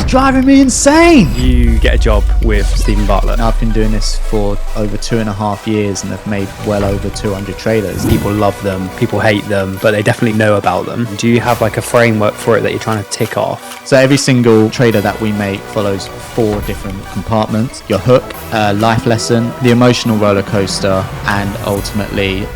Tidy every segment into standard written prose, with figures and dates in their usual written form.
driving me insane. You get a job with Steven Bartlett. I've been doing this for over 2.5 years and have made well over 200 trailers. People love them, people hate them, but they definitely know about them. Do you have like a framework for it that you're trying to tick off? So every single trailer that we make follows 4 different compartments: your hook, life lesson, the emotional roller coaster, and ultimately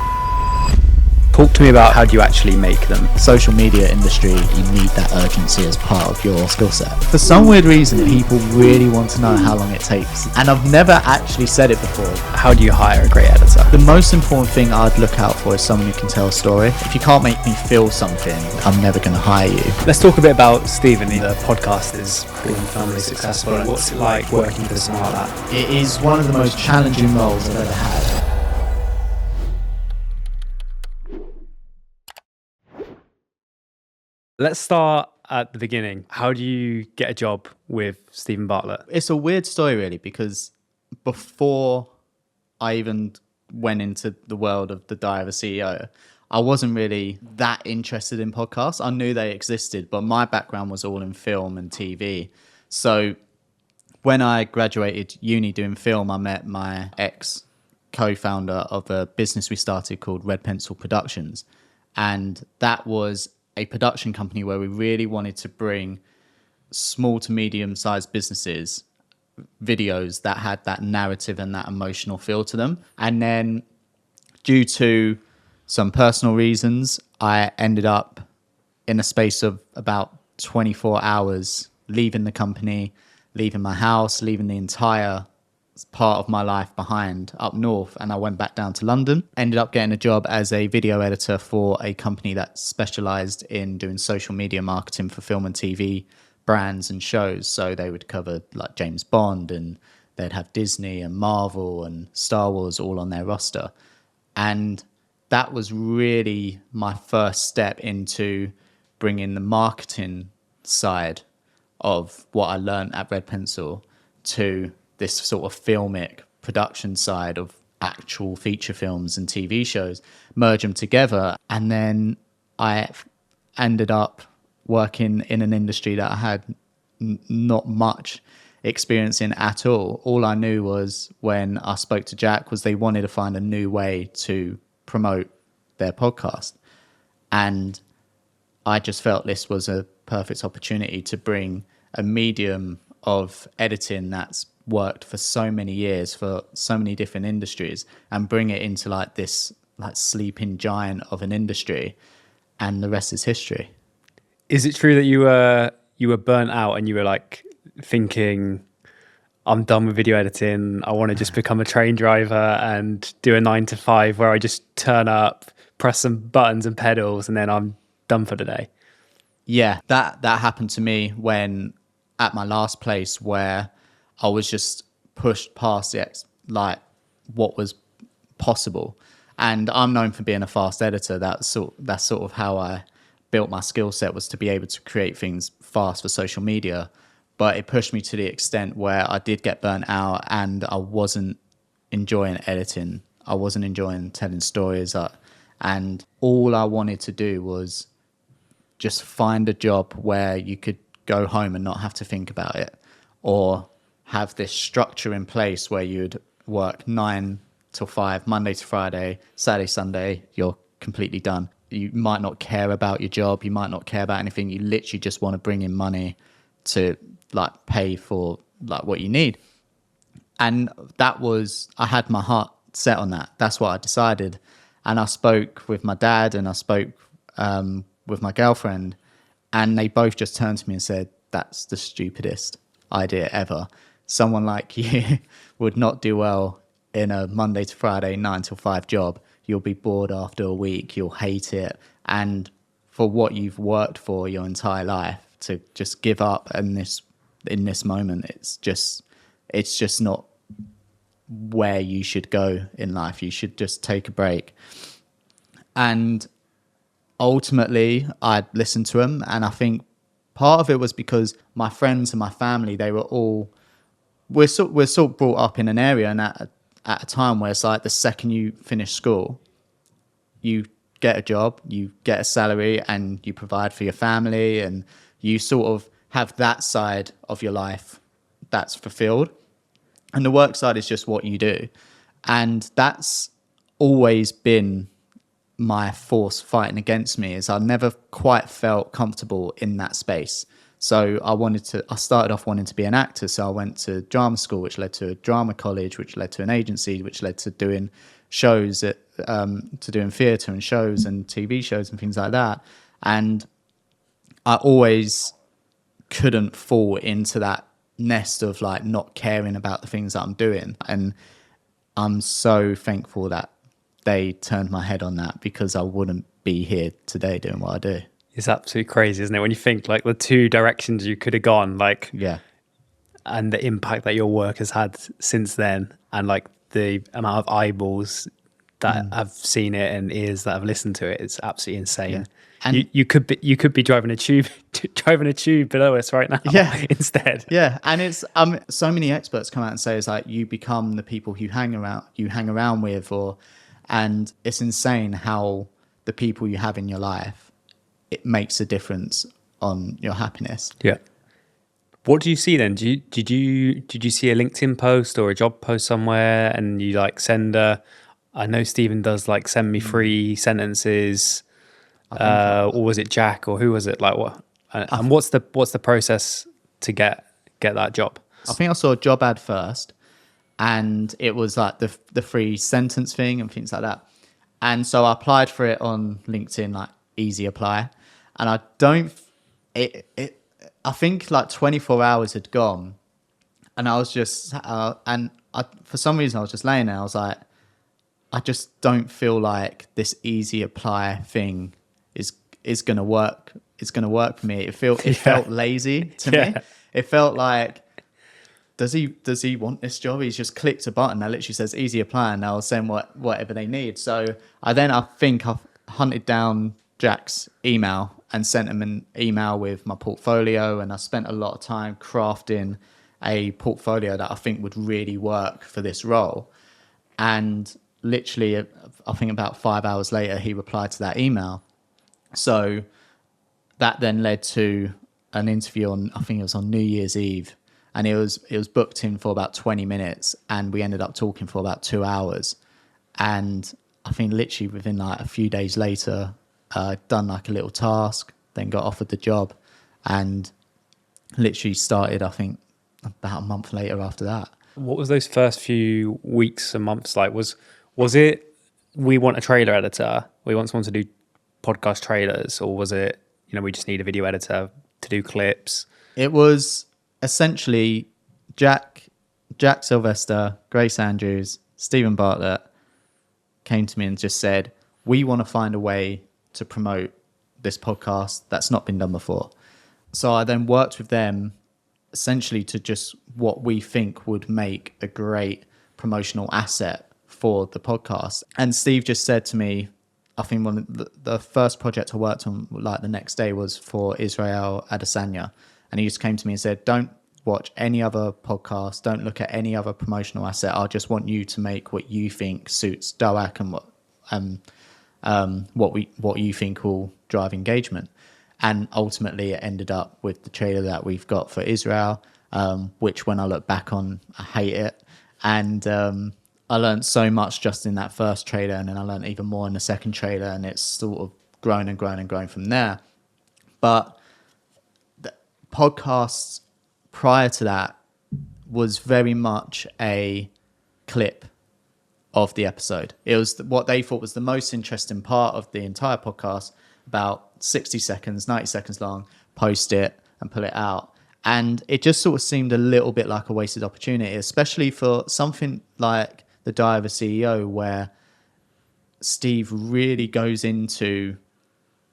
Talk to me about how do you actually make them? social media industry. You need that urgency as part of your skill set. For some weird reason, people really want to know how long it takes, and I've never actually said it before. How do you hire a great editor? The most important thing I'd look out for is someone who can tell a story. If you can't make me feel something, I'm never going to hire you. Let's talk a bit about Steven. The podcast is proven phenomenally successful. What's it like working for someone like that? It is one of the most challenging roles I've ever had. Let's start at the beginning. How do you get a job with Steven Bartlett? It's a weird story, really, because before I even went into the world of the Diary of a CEO, I wasn't really that interested in podcasts. I knew they existed, but my background was all in film and TV. So when I graduated uni doing film, I met my ex-co-founder of a business we started called Red Pencil Productions. And that was a production company where we really wanted to bring small to medium-sized businesses videos that had that narrative and that emotional feel to them. And then due to some personal reasons, I ended up in a space of about 24 hours leaving the company, leaving my house, leaving the entire part of my life behind up north, and I went back down to London. Ended up getting a job as a video editor for a company that specialized in doing social media marketing for film and TV brands and shows. So they would cover like James Bond, and they'd have Disney and Marvel and Star Wars all on their roster. And that was really my first step into bringing the marketing side of what I learned at Red Pencil to this sort of filmic production side of actual feature films and TV shows, merge them together. And then I ended up working in an industry that I had not much experience in at all. All I knew was when I spoke to Jack was they wanted to find a new way to promote their podcast. And I just felt this was a perfect opportunity to bring a medium of editing that's worked for so many years for so many different industries and bring it into like this like sleeping giant of an industry, and the rest is history. Is it true that you were burnt out and you were like thinking, I'm done with video editing, I want to just become a train driver and do a 9 to 5 where I just turn up, press some buttons and pedals, and then I'm done for the day? Yeah, that happened to me when at my last place, where I was just pushed past like what was possible. And I'm known for being a fast editor. That's sort of how I built my skill set, was to be able to create things fast for social media. But it pushed me to the extent where I did get burnt out, and I wasn't enjoying editing. I wasn't enjoying telling stories. And all I wanted to do was just find a job where you could go home and not have to think about it, or have this structure in place where you'd work 9 till 5, Monday to Friday, Saturday, Sunday, you're completely done. You might not care about your job. You might not care about anything. You literally just want to bring in money to like pay for like what you need. And I had my heart set on that. That's what I decided. And I spoke with my dad and I spoke with my girlfriend, and they both just turned to me and said, that's the stupidest idea ever. Someone like you would not do well in a Monday to Friday, 9 till 5 job. You'll be bored after a week. You'll hate it. And for what you've worked for your entire life, to just give up in this moment, it's just not where you should go in life. You should just take a break. And ultimately, I listened to him, and I think part of it was because my friends and my family, we're sort of brought up in an area and at a time where it's like the second you finish school, you get a job, you get a salary, and you provide for your family, and you sort of have that side of your life that's fulfilled, and the work side is just what you do. And that's always been my force fighting against me, is I never quite felt comfortable in that space. So I started off wanting to be an actor. So I went to drama school, which led to a drama college, which led to an agency, which led to doing shows to doing theatre and shows and TV shows and things like that. And I always couldn't fall into that nest of like not caring about the things that I'm doing. And I'm so thankful that they turned my head on that, because I wouldn't be here today doing what I do. It's absolutely crazy, isn't it? When you think like the two directions you could have gone, like, Yeah. and the impact that your work has had since then, and like the amount of eyeballs that have seen it and ears that have listened to it, it's absolutely insane. Yeah. And you could be driving a tube below us right now. Yeah. Instead. Yeah, and it's so many experts come out and say it's like you become the people you hang around with, and it's insane how the people you have in your life, it makes a difference on your happiness. Yeah. What do you see then? Did you see a LinkedIn post or a job post somewhere, and you like I know Steven does like send me 3 sentences, or was it Jack, or who was it? Like what? And what's the process to get that job? I think I saw a job ad first, and it was like the 3-sentence thing and things like that. And so I applied for it on LinkedIn, like easy apply. And I think like 24 hours had gone, and I was just, for some reason I was just laying there. I was like, I just don't feel like this easy apply thing is going to work. It's going to work for me. It felt lazy to me. It felt like, does he want this job? He's just clicked a button that literally says easy apply, and they'll send whatever they need. So I think I've hunted down Jack's email and sent him an email with my portfolio, and I spent a lot of time crafting a portfolio that I think would really work for this role. And literally, I think about 5 hours later, he replied to that email. So that then led to an interview I think it was on New Year's Eve, and it was booked in for about 20 minutes, and we ended up talking for about 2 hours. And I think literally within like a few days later, I'd done like a little task, then got offered the job, and literally started, I think, about a month later after that. What was those first few weeks and months like? Was it, we want a trailer editor, we want someone to do podcast trailers, or was it, we just need a video editor to do clips? It was essentially Jack Sylvester, Grace Andrews, Steven Bartlett came to me and just said, we want to find a way to promote this podcast that's not been done before. So I then worked with them essentially to just what we think would make a great promotional asset for the podcast. And Steve just said to me, I think one of the first project I worked on, like the next day, was for Israel Adesanya. And he just came to me and said, don't watch any other podcast, don't look at any other promotional asset. I just want you to make what you think suits Doak and what you think will drive engagement. And ultimately it ended up with the trailer that we've got for Israel, which when I look back on, I hate it. And I learned so much just in that first trailer, and then I learned even more in the second trailer, and it's sort of grown and grown and grown from there. But the podcasts prior to that was very much a clip of the episode. It was what they thought was the most interesting part of the entire podcast, about 60 seconds, 90 seconds long, post it and pull it out. And it just sort of seemed a little bit like a wasted opportunity, especially for something like The Diary of a CEO, where Steve really goes into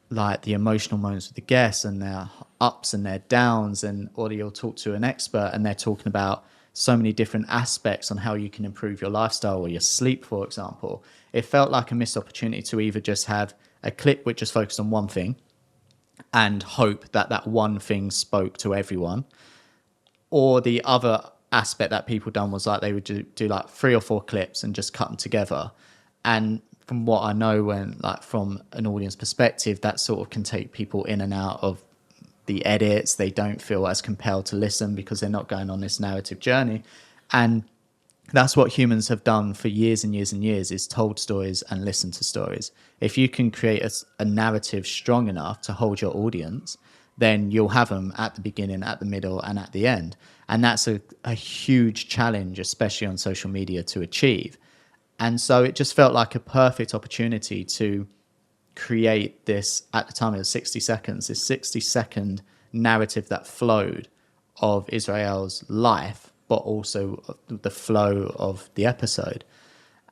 like the emotional moments with the guests and their ups and their downs, or you'll talk to an expert and they're talking about so many different aspects on how you can improve your lifestyle or your sleep, for example. It felt like a missed opportunity to either just have a clip which just focused on one thing and hope that that one thing spoke to everyone, or the other aspect that people done was like they would do like 3 or 4 clips and just cut them together. And from what I know, when like from an audience perspective, that sort of can take people in and out of the edits. They don't feel as compelled to listen because they're not going on this narrative journey. And that's what humans have done for years and years and years, is told stories and listened to stories. If you can create a narrative strong enough to hold your audience, then you'll have them at the beginning, at the middle, and at the end. And that's a huge challenge, especially on social media, to achieve. And so it just felt like a perfect opportunity to create this, at the time it was 60 seconds, this 60-second narrative that flowed of Israel's life, but also the flow of the episode.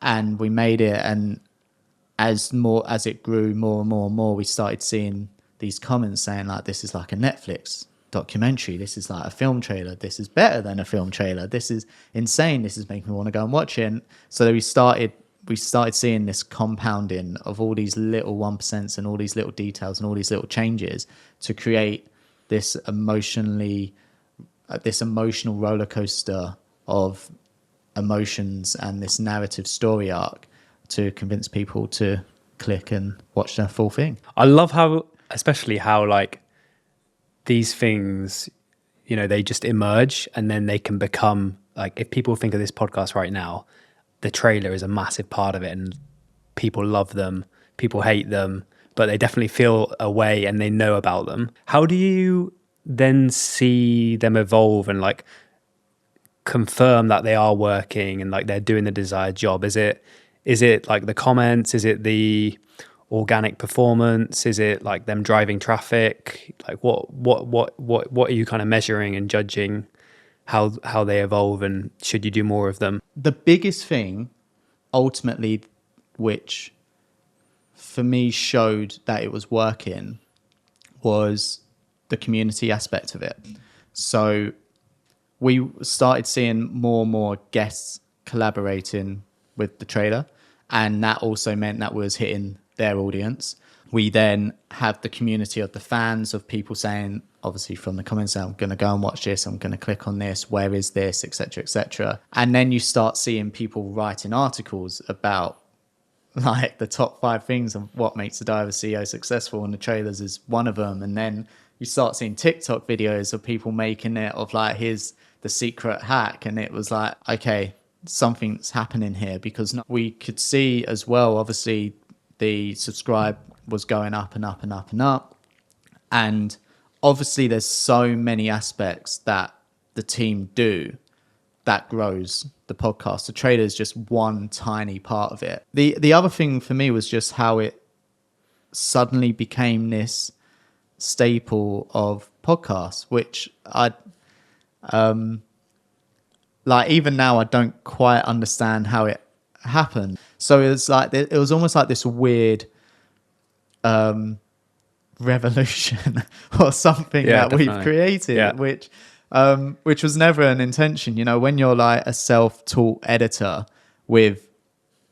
And we made it, and as it grew more and more and more, we started seeing these comments saying like, this is like a Netflix documentary, this is like a film trailer, this is better than a film trailer, this is insane, this is making me want to go and watch it. And so we started seeing this compounding of all these little 1% and all these little details and all these little changes to create this emotional roller coaster of emotions and this narrative story arc to convince people to click and watch the full thing. I love especially how like these things, they just emerge and then they can become like, if people think of this podcast right now, the trailer is a massive part of it, and people love them, people hate them, but they definitely feel a way and they know about them. How do you then see them evolve and like confirm that they are working and like they're doing the desired job? Is it like the comments? Is it the organic performance? Is it like them driving traffic? Like what are you kind of measuring and judging how they evolve, and should you do more of them? The biggest thing ultimately, which for me showed that it was working, was the community aspect of it. So we started seeing more and more guests collaborating with the trailer, and that also meant that we was hitting their audience. We then have the community of the fans, of people saying, obviously from the comments, I'm going to go and watch this, I'm going to click on this, where is this, etc., etc. And then you start seeing people writing articles about like the top 5 things of what makes the Diver CEO successful, and the trailers is one of them. And then you start seeing TikTok videos of people making it of like, here's the secret hack, and it was like, okay, something's happening here, because we could see as well, obviously the subscribe was going up and up and up and up, and obviously there's so many aspects that the team do that grows the podcast. The trailer is just one tiny part of it. The other thing for me was just how it suddenly became this staple of podcasts, which like even now I don't quite understand how it happened. So it was almost like this weird revolution or something that definitely. we've created, which was never an intention. When you're like a self-taught editor with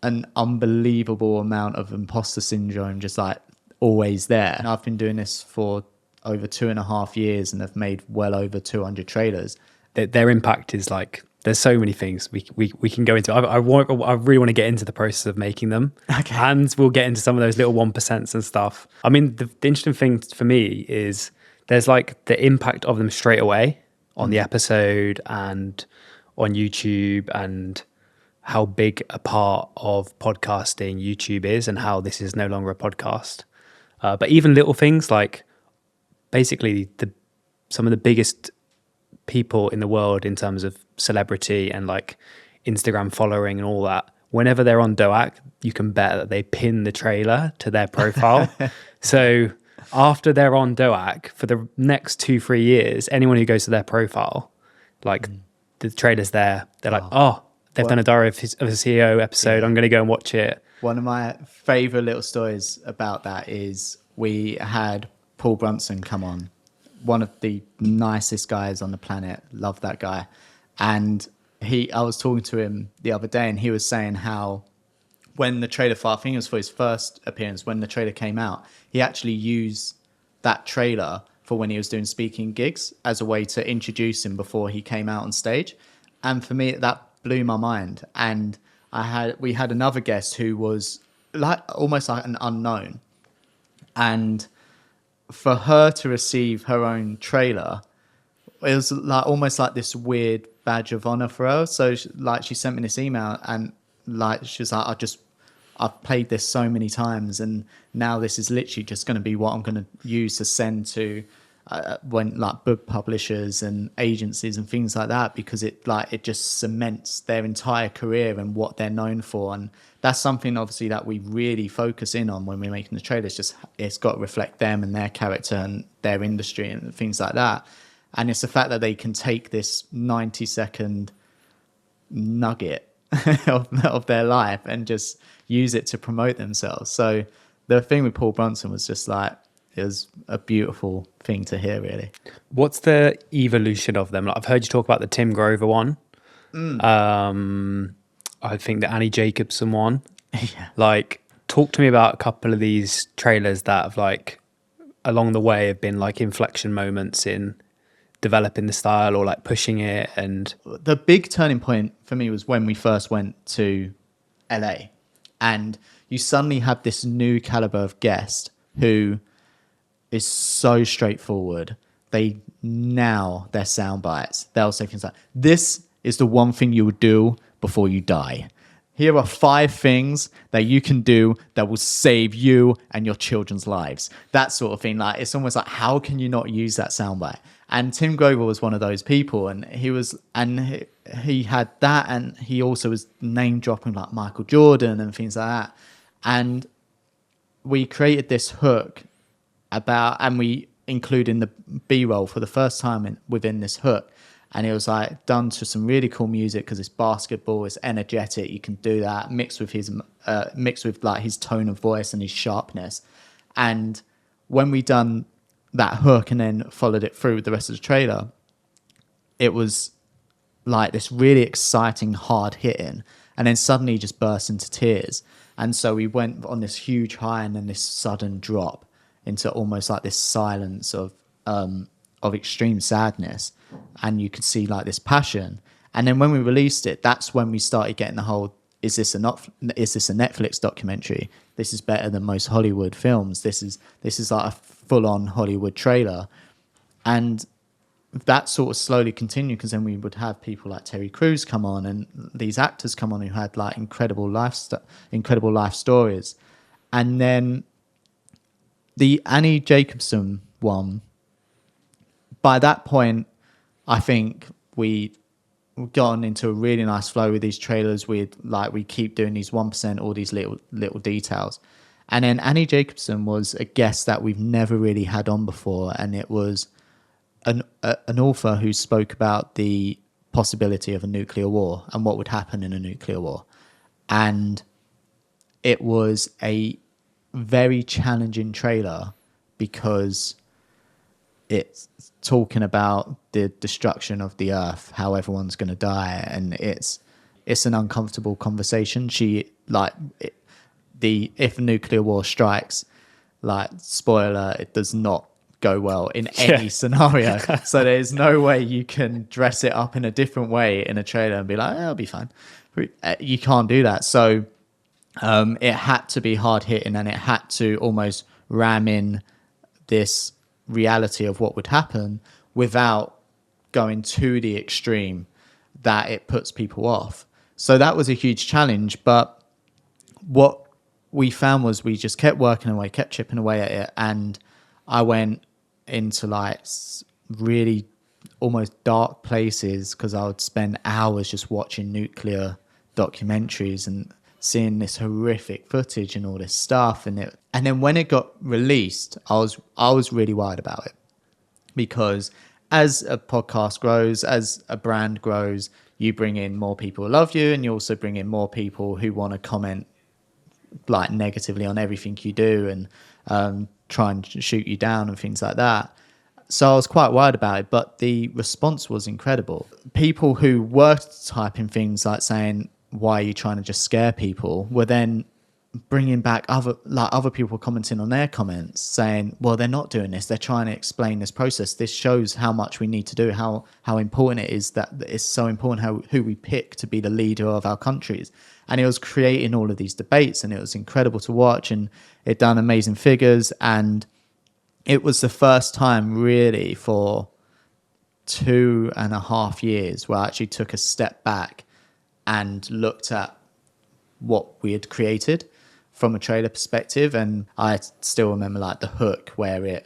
an unbelievable amount of imposter syndrome just like always there. And I've been doing this for over 2.5 years and have made well over 200 trailers. Their impact is like, there's so many things we can go into. I really want to get into the process of making them. Okay. And we'll get into some of those little 1% and stuff. I mean, the interesting thing for me is there's like the impact of them straight away on the episode and on YouTube, and how big a part of podcasting YouTube is, and how this is no longer a podcast. But even little things like basically some of the biggest people in the world in terms of celebrity and like Instagram following and all that, whenever they're on Doak, you can bet that they pin the trailer to their profile. So after they're on Doak for the next 2-3 years, anyone who goes to their profile, like the trailer's there, they're like, they've done a Diary of a CEO episode, I'm going to go and watch it. One of my favorite little stories about that is we had Paul Brunson come on, one of the nicest guys on the planet. Love that guy. And I was talking to him the other day, and he was saying how when the trailer I think it was for his first appearance, when the trailer came out, he actually used that trailer for when he was doing speaking gigs as a way to introduce him before he came out on stage. And for me, that blew my mind. And we had another guest who was like almost like an unknown. And for her to receive her own trailer, it was like almost like this weird badge of honor for her. So she sent me this email, and like she was like, I've played this so many times, and now this is literally just going to be what I'm going to use to send to when like book publishers and agencies and things like that, because it just cements their entire career and what they're known for. And that's something obviously that we really focus in on when we're making the trailer. It's got to reflect them and their character and their industry and things like that. And it's the fact that they can take this 90-second nugget of their life and just use it to promote themselves. So the thing with Paul Brunson was just like, it was a beautiful thing to hear, really. What's the evolution of them? Like, I've heard you talk about the Tim Grover one. I think the Annie Jacobson one. Yeah. Like, talk to me about a couple of these trailers that have like along the way have been like inflection moments in developing the style or like pushing it. And the big turning point for me was when we first went to LA, and you suddenly have this new caliber of guest who is so straightforward. They nail their sound bites. They'll say things like, this is the one thing you would do before you die. Here are 5 things that you can do that will save you and your children's lives. That sort of thing. Like, it's almost like, how can you not use that soundbite? And Tim Grover was one of those people, and he had that, and he also was name dropping like Michael Jordan and things like that. And we created this hook and we include in the B-roll for the first time within this hook. And it was like done to some really cool music because it's basketball, it's energetic. You can do that mixed with like his tone of voice and his sharpness. And when we done that hook and then followed it through with the rest of the trailer, it was like this really exciting, hard hitting, and then suddenly just burst into tears. And so we went on this huge high and then this sudden drop into almost like this silence of extreme sadness, and you could see like this passion. And then when we released it, that's when we started getting the whole, is this a Netflix documentary? This is better than most Hollywood films. This is like a full-on Hollywood trailer. And that sort of slowly continued, because then we would have people like Terry Crews come on and these actors come on who had like incredible life stories. And then the Annie Jacobson one, by that point, I think we'd gotten into a really nice flow with these trailers. We keep doing these 1%, all these little details. And then Annie Jacobson was a guest that we've never really had on before, and it was an author who spoke about the possibility of a nuclear war and what would happen in a nuclear war. And it was a very challenging trailer because it's talking about the destruction of the earth, how everyone's going to die, and it's an uncomfortable conversation. If a nuclear war strikes, like, spoiler, it does not go well in any scenario. So there's no way you can dress it up in a different way in a trailer and be like, it'll be fine. You can't do that. So it had to be hard hitting, and it had to almost ram in this reality of what would happen without going to the extreme that it puts people off. So that was a huge challenge. But what we found was we just kept working away, kept chipping away at it. And I went into like really almost dark places because I would spend hours just watching nuclear documentaries and seeing this horrific footage and all this stuff. And then when it got released, I was really worried about it, because as a podcast grows, as a brand grows, you bring in more people who love you, and you also bring in more people who want to comment like negatively on everything you do and try and shoot you down and things like that. So I was quite worried about it, but the response was incredible. People who were typing things like saying, why are you trying to just scare people, were then bringing back other people commenting on their comments saying, well, they're not doing this, they're trying to explain this process. This shows how much we need to do, how important it is, that it's so important who we pick to be the leader of our countries. And it was creating all of these debates, and it was incredible to watch, and it done amazing figures. And it was the first time really for 2.5 years where I actually took a step back and looked at what we had created from a trailer perspective. And I still remember like the hook where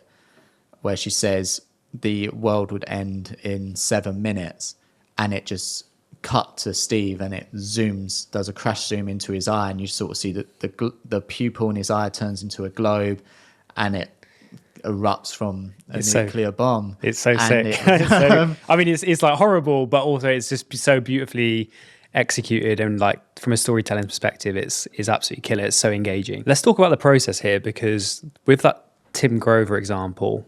she says the world would end in 7 minutes, and it just cut to Steve and it zooms, does a crash zoom into his eye, and you sort of see the pupil in his eye turns into a globe, and it erupts from a nuclear bomb. It's so And sick. I mean, it's like horrible, but also it's just so beautifully executed, and like from a storytelling perspective, it's absolutely killer. It's so engaging. Let's talk about the process here, because with that Tim Grover example,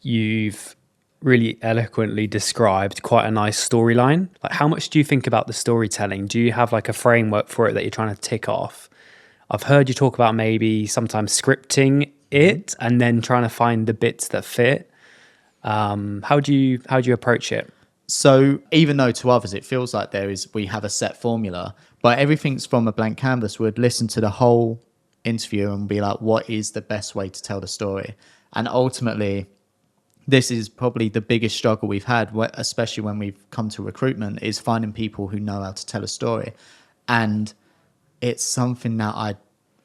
you've really eloquently described quite a nice storyline. Like, how much do you think about the storytelling? Do you have like a framework for it that you're trying to tick off? I've heard you talk about maybe sometimes scripting it and then trying to find the bits that fit. How do you approach it? So even though to others it feels like we have a set formula, but everything's from a blank canvas, we'd listen to the whole interview and be like, what is the best way to tell the story? And ultimately, this is probably the biggest struggle we've had, especially when we've come to recruitment, is finding people who know how to tell a story. And it's something that I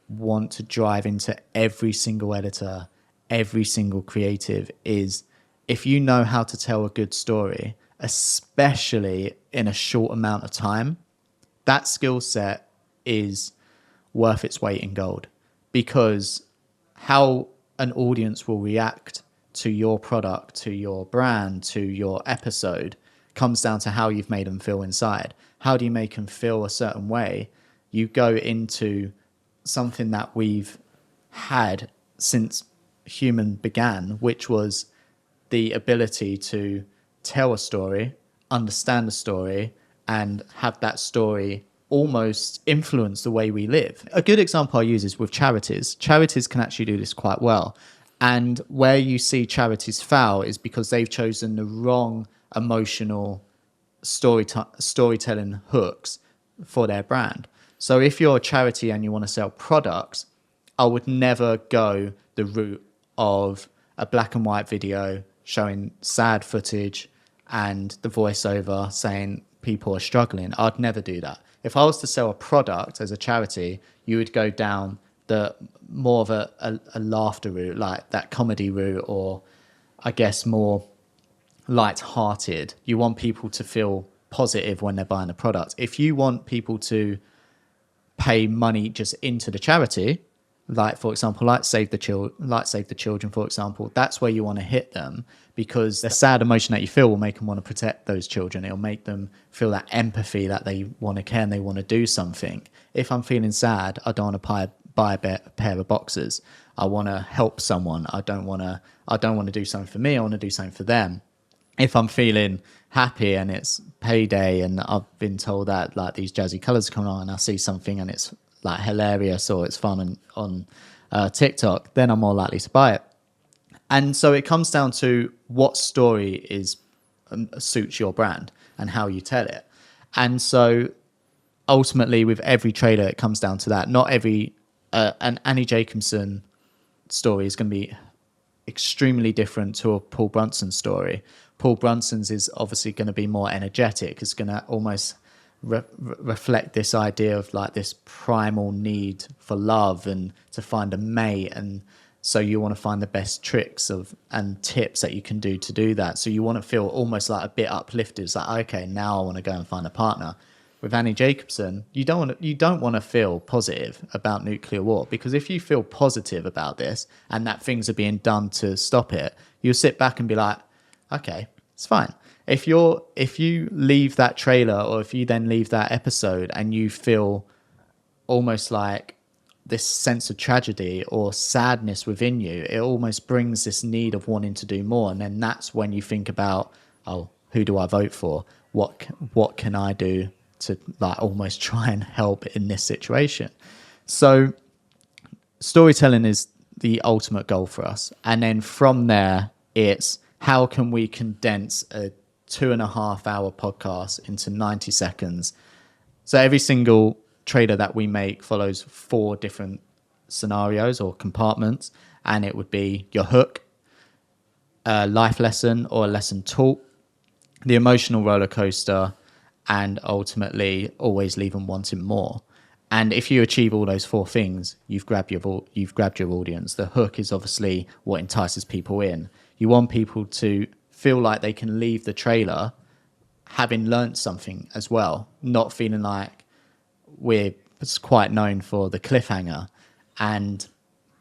want to drive into every single editor, every single creative, is if you know how to tell a good story, especially in a short amount of time, that skill set is worth its weight in gold, because how an audience will react to your product, to your brand, to your episode comes down to how you've made them feel inside. How do you make them feel a certain way? You go into something that we've had since human began, which was the ability to tell a story, understand a story, and have that story almost influence the way we live. A good example I use is with charities. Charities can actually do this quite well. And where you see charities fail is because they've chosen the wrong emotional storytelling hooks for their brand. So if you're a charity and you want to sell products, I would never go the route of a black and white video showing sad footage and the voiceover saying people are struggling. I'd never do that. If I was to sell a product as a charity, you would go down the more of a laughter route, like that comedy route, or I guess more light-hearted. You want people to feel positive when they're buying a product. If you want people to pay money just into the charity, like for example, like Save the Children, for example, that's where you want to hit them, because the sad emotion that you feel will make them want to protect those children. It'll make them feel that empathy, that they want to care and they want to do something. If I'm feeling sad, I don't want to buy a pair of boxers. I want to help someone. I don't want to do something for me. I want to do something for them. If I'm feeling happy and it's payday and I've been told that like these jazzy colors come on and I see something and it's like hilarious or it's fun on TikTok, then I'm more likely to buy it. And so it comes down to what story suits your brand and how you tell it. And so ultimately with every trailer, it comes down to that. Not every an Annie Jacobson story is going to be extremely different to a Paul Brunson story. Paul Brunson's is obviously going to be more energetic. It's going to almost reflect this idea of like this primal need for love and to find a mate. And so you want to find the best tricks and tips that you can do to do that. So you want to feel almost like a bit uplifted. It's like, okay, now I want to go and find a partner. With Annie Jacobson, you don't want to feel positive about nuclear war, because if you feel positive about this and that things are being done to stop it, you'll sit back and be like, okay, it's fine. If you leave that trailer, or if you then leave that episode and you feel almost like this sense of tragedy or sadness within you, it almost brings this need of wanting to do more. And then that's when you think about, oh, who do I vote for? What can I do to like almost try and help in this situation? So storytelling is the ultimate goal for us. And then from there, it's how can we condense a 2.5 hour podcast into 90 seconds? So every single trailer that we make follows 4 different scenarios or compartments. and it would be your hook, a life lesson or a lesson taught, the emotional roller coaster, and ultimately always leave them wanting more. And if you achieve all those four things, you've grabbed your audience. The hook is obviously what entices people in. You want people to feel like they can leave the trailer having learnt something as well, not feeling like we're quite known for the cliffhanger. And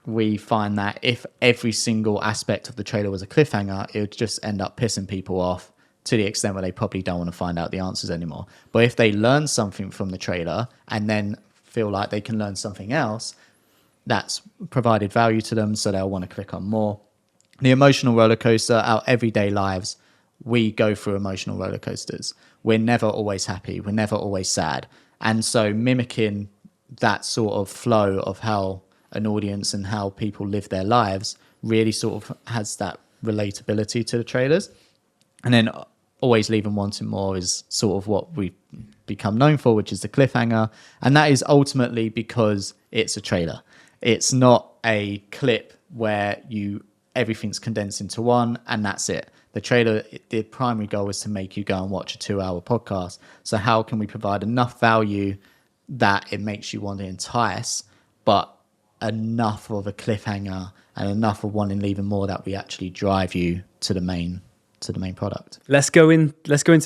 we find that if every single aspect of the trailer was a cliffhanger, it would just end up pissing people off to the extent where they probably don't want to find out the answers anymore. But if they learn something from the trailer and then feel like they can learn something else, that's provided value to them, so they'll want to click on more. The emotional roller coaster, our everyday lives, we go through emotional roller coasters. We're never always happy. We're never always sad. And so mimicking that sort of flow of how an audience and how people live their lives really sort of has that relatability to the trailers. And then always leaving wanting more is sort of what we've become known for, which is the cliffhanger. And that is ultimately because it's a trailer. It's not a clip where everything's condensed into one and that's it. The trailer, the primary goal is to make you go and watch a 2-hour podcast. So how can we provide enough value that it makes you want to entice, but enough of a cliffhanger and enough of wanting even more that we actually drive you to the main product. Let's go into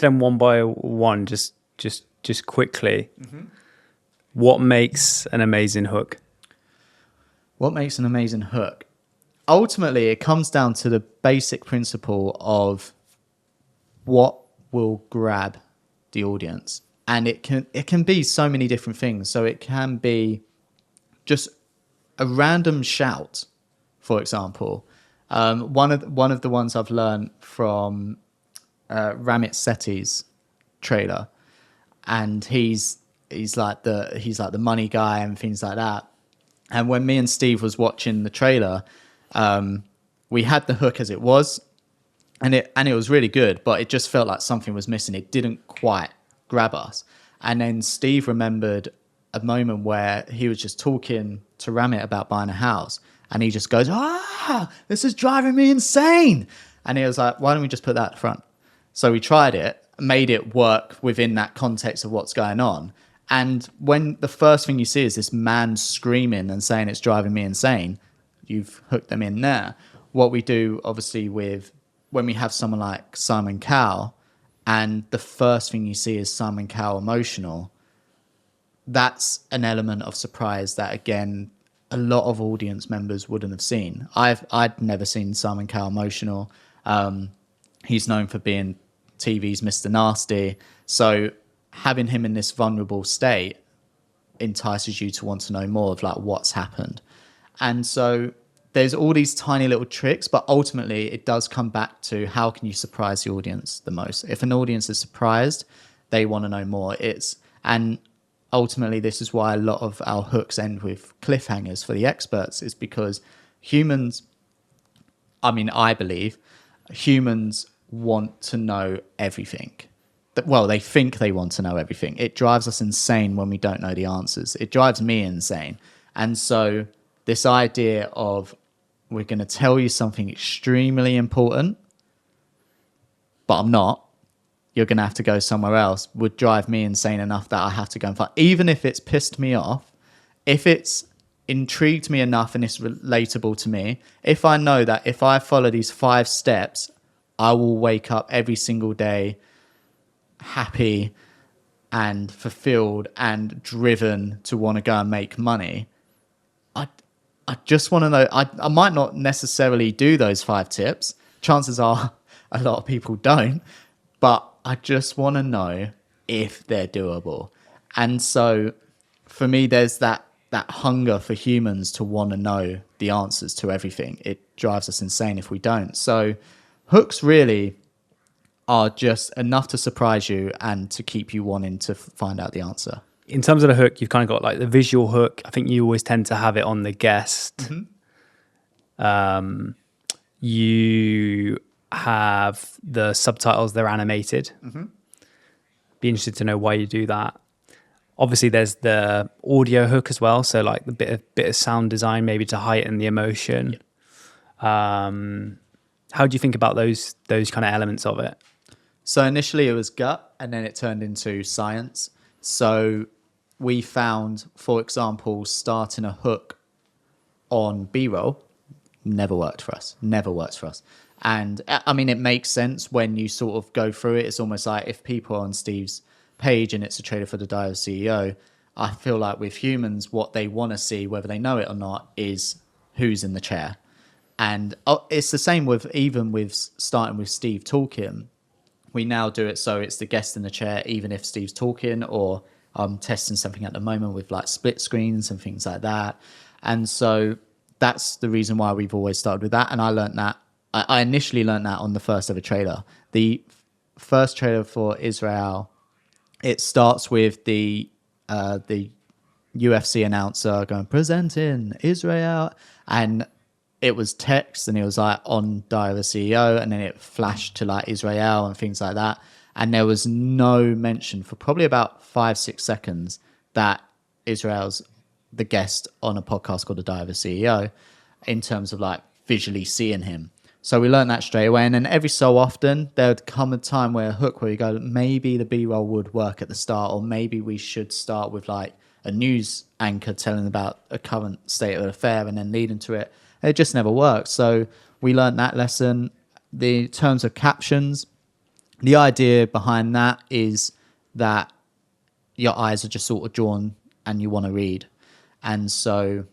them one by one, just quickly. Mm-hmm. What makes an amazing hook? What makes an amazing hook? Ultimately, it comes down to the basic principle of what will grab the audience. And it can be so many different things. So it can be just a random shout, for example. One of the ones I've learned from Ramit Sethi's trailer, and he's like the money guy and things like that. And when me and Steve was watching the trailer, we had the hook as it was, and it was really good, but it just felt like something was missing. It didn't quite grab us. And then Steve remembered a moment where he was just talking to Ramit about buying a house, and he just goes, this is driving me insane. And he was like, why don't we just put that at the front? So we tried it, made it work within that context of what's going on. And when the first thing you see is this man screaming and saying it's driving me insane, you've hooked them in there. What we do, obviously, when we have someone like Simon Cowell, and the first thing you see is Simon Cowell emotional, that's an element of surprise that, again, a lot of audience members wouldn't have seen. I'd never seen Simon Cowell emotional. He's known for being TV's Mr. Nasty. So having him in this vulnerable state entices you to want to know more of like what's happened. And so there's all these tiny little tricks, but ultimately it does come back to how can you surprise the audience the most. If an audience is surprised, they want to know more. And ultimately this is why a lot of our hooks end with cliffhangers for the experts, is because I believe humans want to know everything. Well, they think they want to know everything. It drives us insane when we don't know the answers. It drives me insane. And so this idea of we're going to tell you something extremely important, but I'm not, you're going to have to go somewhere else, would drive me insane enough that I have to go and find, even if it's pissed me off, if it's intrigued me enough and it's relatable to me, if I know that if I follow these 5 steps, I will wake up every single day happy and fulfilled and driven to want to go and make money. I just want to know. I might not necessarily do those 5 tips. Chances are a lot of people don't, but I just want to know if they're doable. And so for me, there's that hunger for humans to want to know the answers to everything. It drives us insane if we don't. So hooks really are just enough to surprise you and to keep you wanting to find out the answer. In terms of the hook, you've kind of got like the visual hook. I think you always tend to have it on the guest. Mm-hmm. You have the subtitles, they're animated. Mm-hmm. Be interested to know why you do that. Obviously, there's the audio hook as well. So like the bit of sound design, maybe to heighten the emotion. Yep. How do you think about those kind of elements of it? So initially it was gut, and then it turned into science. So we found, for example, starting a hook on B-roll never worked for us. Never works for us. And I mean, it makes sense when you sort of go through it. It's almost like if people are on Steve's page and it's a trailer for the Diary of a CEO, I feel like with humans, what they want to see, whether they know it or not, is who's in the chair. And it's the same with even with starting with Steve talking. We now do it so it's the guest in the chair, even if Steve's talking, or I'm testing something at the moment with like split screens and things like that. And so that's the reason why we've always started with that. And I learned that. I initially learned that on the first ever trailer. The first trailer for Israel, it starts with the UFC announcer going, presenting Israel, and it was text, and it was like on Diary of a CEO, and then it flashed to like Israel and things like that, and there was no mention for probably about 5-6 seconds that Israel's the guest on a podcast called The Diary of a CEO in terms of like visually seeing him. So we learned that straight away. And then every so often there would come a time where a hook where you go, maybe the B-roll would work at the start, or maybe we should start with like a news anchor telling about a current state of the affair and then lead into it. It just never worked. So we learned that lesson. The terms of captions, the idea behind that is that your eyes are just sort of drawn and you want to read. And so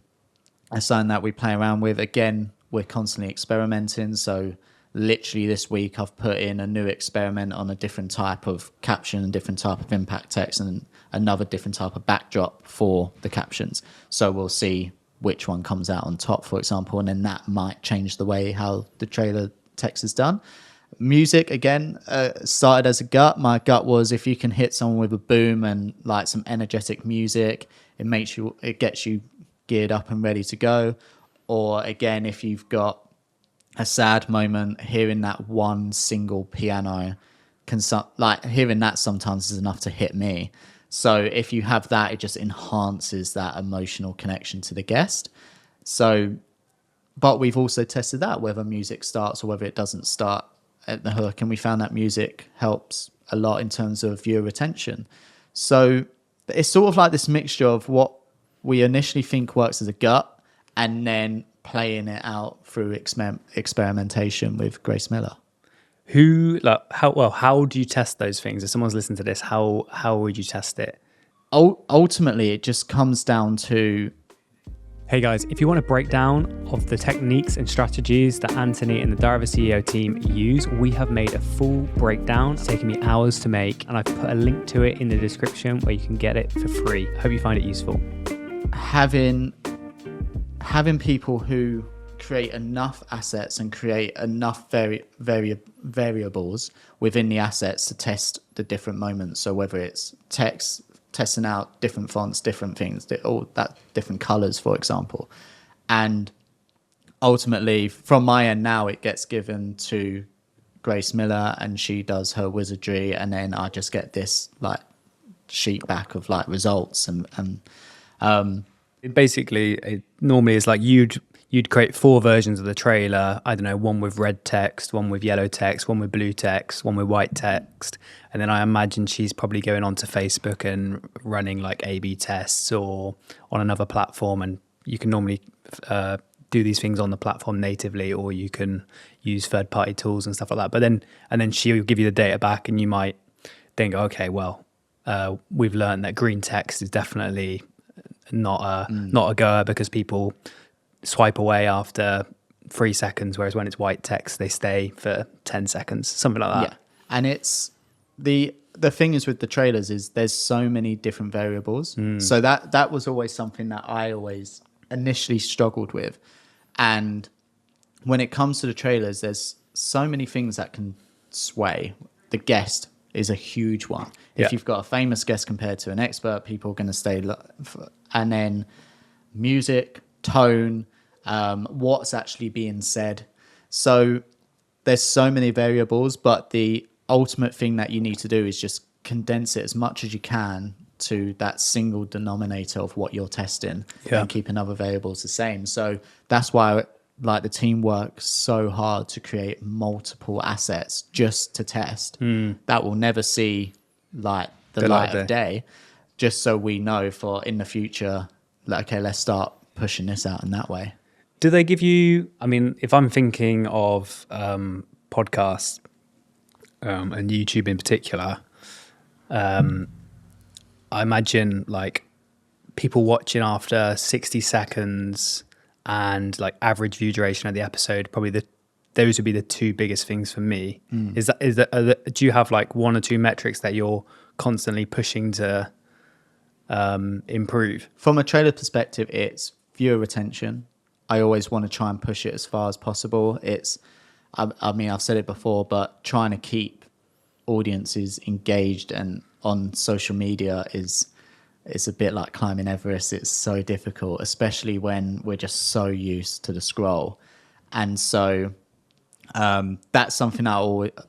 that's something that we play around with. Again, we're constantly experimenting. So literally this week I've put in a new experiment on a different type of caption and different type of impact text and another different type of backdrop for the captions. So we'll see which one comes out on top, for example, and then that might change the way how the trailer text is done. Music, again, started as a gut. My gut was if you can hit someone with a boom and like some energetic music, it gets you geared up and ready to go. Or again, if you've got a sad moment, hearing that one single piano hearing that sometimes is enough to hit me. So if you have that, it just enhances that emotional connection to the guest. So, but we've also tested that, whether music starts or whether it doesn't start at the hook. And we found that music helps a lot in terms of viewer retention. So it's sort of like this mixture of what we initially think works as a gut and then playing it out through experimentation with Grace Miller. How do you test those things? If someone's listening to this, how would you test it? Ultimately, it just comes down to... Hey guys, if you want a breakdown of the techniques and strategies that Anthony and the Diary of a CEO team use, we have made a full breakdown. It's taken me hours to make, and I've put a link to it in the description where you can get it for free. I hope you find it useful. Having people who create enough assets and create enough variables within the assets to test the different moments. So whether it's text, testing out different fonts, different things, all that different colors, for example. And ultimately, from my end now, it gets given to Grace Miller and she does her wizardry, and then I just get this like sheet back of like results and basically it normally is like you'd create 4 versions of the trailer. I don't know, one with red text, one with yellow text, one with blue text, one with white text, and then I imagine she's probably going onto Facebook and running like A/B tests or on another platform, and you can normally do these things on the platform natively, or you can use third-party tools and stuff like that. But then she'll give you the data back, and you might think, okay, well, we've learned that green text is definitely not a goer because people swipe away after 3 seconds, whereas when it's white text, they stay for 10 seconds, something like that. Yeah, and it's the thing is with the trailers is there's so many different variables. So that was always something that I always initially struggled with. And when it comes to the trailers, there's so many things that can sway. The guest is a huge one. If you've got a famous guest compared to an expert, people are going to stay. And then music, tone, what's actually being said. So there's so many variables, but the ultimate thing that you need to do is just condense it as much as you can to that single denominator of what you're testing and keeping other variables the same. So that's why like the team works so hard to create multiple assets just to test that will never see like the light of day, just so we know for in the future, like, okay, let's start pushing this out in that way. Do they give you, I mean, if I'm thinking of podcasts and YouTube in particular, I imagine like people watching after 60 seconds and like average view duration of the episode, probably those would be the two biggest things for me. Do you have like one or two metrics that you're constantly pushing to improve? From a trailer perspective, it's viewer retention. I always want to try and push it as far as possible. I mean, I've said it before, but trying to keep audiences engaged and on social media is a bit like climbing Everest. It's so difficult, especially when we're just so used to the scroll. And so that's something that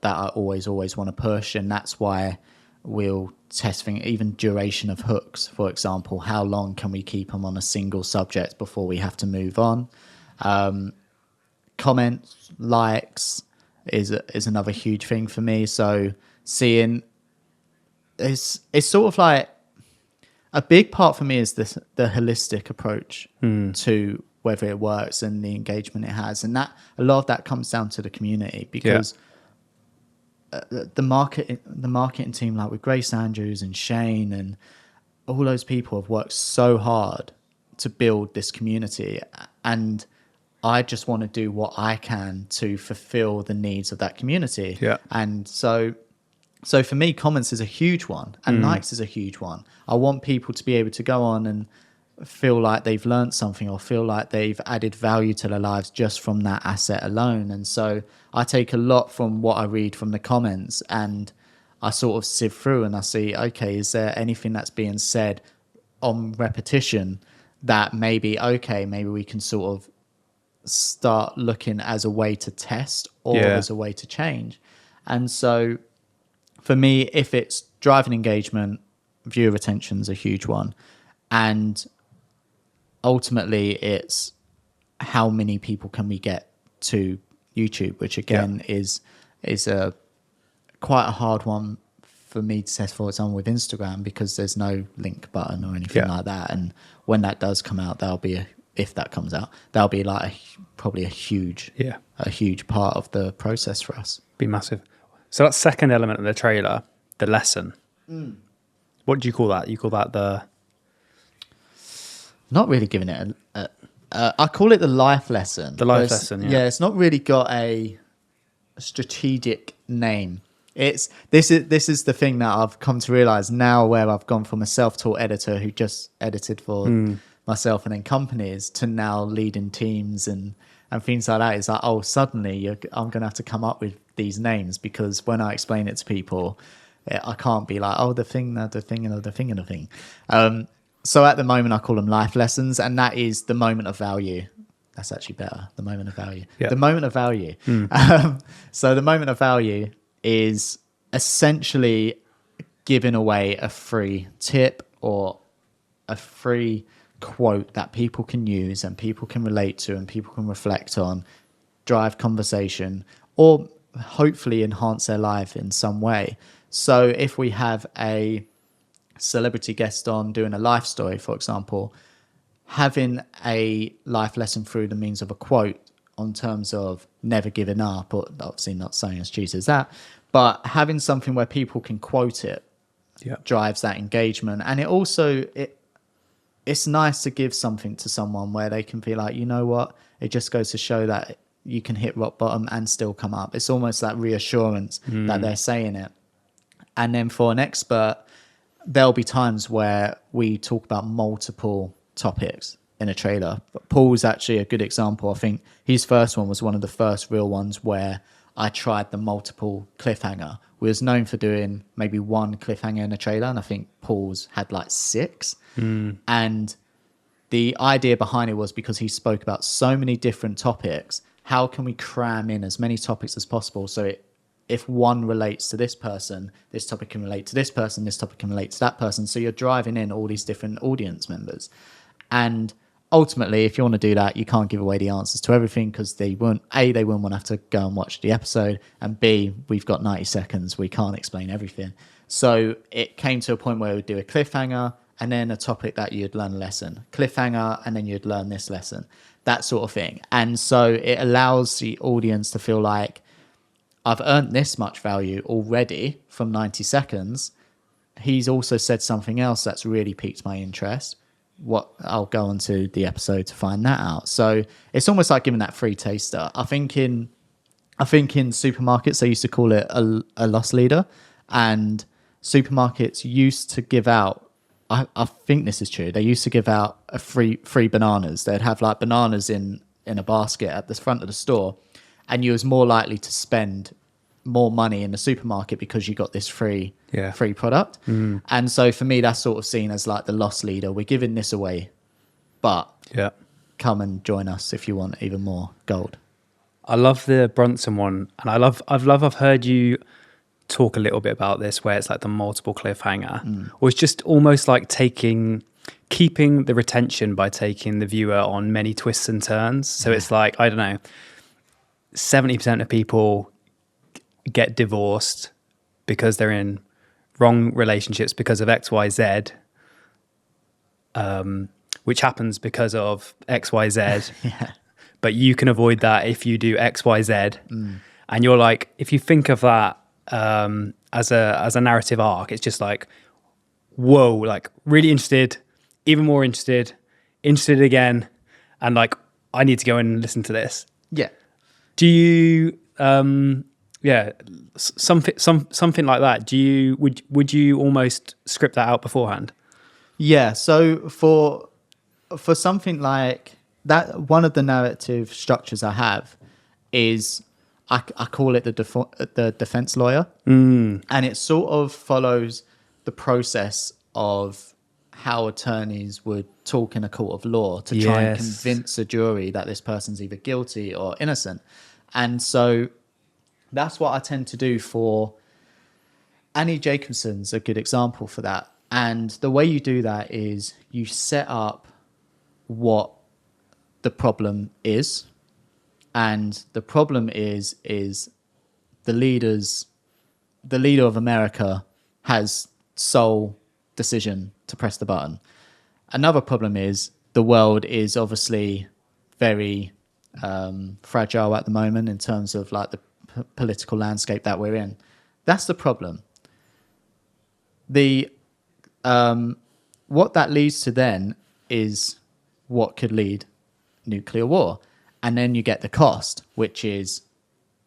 I always want to push, and that's why we'll test things, even duration of hooks, for example. How long can we keep them on a single subject before we have to move on? Comments, likes is another huge thing for me. So seeing it's sort of like a big part for me is the holistic approach to whether it works and the engagement it has, and that a lot of that comes down to the community, because the marketing team, like with Grace Andrews and Shane and all those people, have worked so hard to build this community, and I just want to do what I can to fulfill the needs of that community. And so for me, comments is a huge one, and likes is a huge one. I want people to be able to go on and feel like they've learned something or feel like they've added value to their lives just from that asset alone. And so I take a lot from what I read from the comments, and I sort of sift through and I see, okay, is there anything that's being said on repetition that maybe we can sort of start looking as a way to test or as a way to change. And so for me, if it's driving engagement, viewer retention's a huge one. And ultimately it's how many people can we get to YouTube, which again is a quite a hard one for me to test, for example, with Instagram, because there's no link button or anything like that. And when that does come out, if that comes out, that'll be like probably a huge part of the process for us. Be massive. So that second element of the trailer, the lesson. What do you call that? You call that the... Not really giving it I call it the life lesson. The life lesson, yeah. It's not really got a strategic name. This is the thing that I've come to realize now, where I've gone from a self-taught editor who just edited for myself and then companies to now leading teams and things like that. Is like, oh, suddenly I'm going to have to come up with these names, because when I explain it to people, I can't be like, oh, the thing. So at the moment, I call them life lessons, and that is the moment of value. That's actually better. The moment of value. Yeah. The moment of value. So the moment of value is essentially giving away a free tip or a free quote that people can use and people can relate to and people can reflect on, drive conversation, or hopefully enhance their life in some way. So if we have a celebrity guest on doing a life story, for example, having a life lesson through the means of a quote on terms of never giving up, or obviously not saying as cheesy as that, but having something where people can quote it drives that engagement. And it also, it's nice to give something to someone where they can feel like, you know what, it just goes to show that you can hit rock bottom and still come up. It's almost that reassurance that they're saying it. And then for an expert, there'll be times where we talk about multiple topics in a trailer. But Paul's actually a good example. I think his first one was one of the first real ones where I tried the multiple cliffhanger. We was known for doing maybe one cliffhanger in a trailer, and I think Paul's had like 6. And the idea behind it was because he spoke about so many different topics, how can we cram in as many topics as possible so if one relates to this person, this topic can relate to this person, this topic can relate to that person. So you're driving in all these different audience members. And ultimately, if you want to do that, you can't give away the answers to everything because they won't want to have to go and watch the episode, and B, we've got 90 seconds, we can't explain everything. So it came to a point where we'd do a cliffhanger and then a topic that you'd learn a lesson, cliffhanger, and then you'd learn this lesson, that sort of thing. And so it allows the audience to feel like, I've earned this much value already from 90 seconds. He's also said something else that's really piqued my interest. What I'll go on to the episode to find that out. So it's almost like giving that free taster. I think in supermarkets they used to call it a loss leader, and supermarkets used to give out, I think this is true, they used to give out a free bananas. They'd have like bananas in a basket at the front of the store, and you was more likely to spend more money in the supermarket because you got this free product. And so for me, that's sort of seen as like the loss leader. We're giving this away, but come and join us if you want even more gold. I love the Brunson one, and I've heard you talk a little bit about this, where it's like the multiple cliffhanger, or it's just almost like keeping the retention by taking the viewer on many twists and turns. So it's like, I don't know, 70% of people get divorced because they're in wrong relationships because of XYZ, which happens because of XYZ. But you can avoid that if you do XYZ. And you're like, if you think of that as a narrative arc, it's just like, whoa, like really interested, even more interested again, and like, I need to go and listen to this. Do you something like that, would you almost script that out beforehand? So for something like that, one of the narrative structures I have is I call it the defense lawyer, and it sort of follows the process of how attorneys would talk in a court of law to try and convince a jury that this person's either guilty or innocent. And so that's what I tend to do for Annie Jacobson's a good example for that. And the way you do that is you set up what the problem is. And the problem is the leader of America has sole decision to press the button. Another problem is the world is obviously very fragile at the moment in terms of like the political landscape that we're in. That's the problem. What that leads to then is what could lead nuclear war. And then you get the cost, which is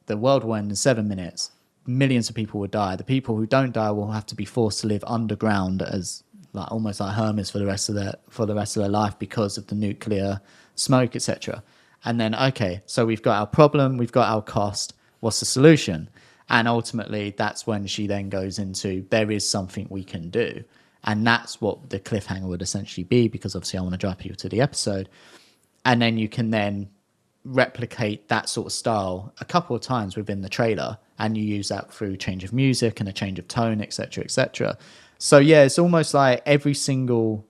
the world will end in 7 minutes. Millions of people will die. The people who don't die will have to be forced to live underground as like almost like hermits for the rest of their life because of the nuclear smoke, etc. And then, okay, so we've got our problem, we've got our cost. What's the solution? And ultimately, that's when she then goes into, there is something we can do. And that's what the cliffhanger would essentially be, because obviously I want to drive people to the episode. And then you can then replicate that sort of style a couple of times within the trailer, and you use that through change of music and a change of tone, etc., etc. So yeah, it's almost like every single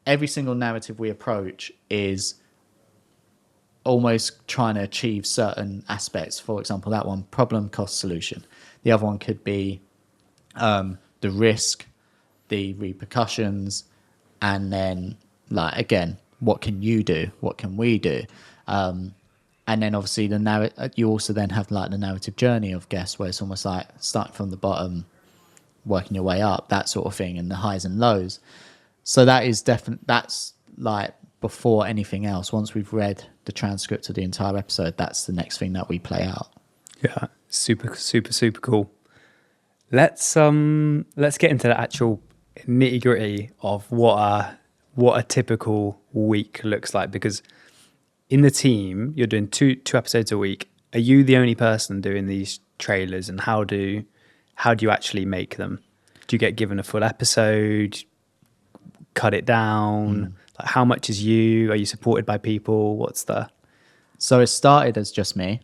narrative we approach is almost trying to achieve certain aspects. For example, that one, problem, cost, solution. The other one could be the risk, the repercussions, and then like again, what can you do? What can we do? And then obviously you also then have like the narrative journey of guests, where it's almost like starting from the bottom, working your way up, that sort of thing, and the highs and lows. So that is that's like before anything else. Once we've read the transcript of the entire episode, that's the next thing that we play out. Yeah, super, super, super cool. Let's get into the actual nitty gritty of what a typical week looks like, because in the team, you're doing two episodes a week. Are you the only person doing these trailers, and how do you actually make them? Do you get given a full episode? Cut it down? Like, how much is you? Are you supported by people? So it started as just me,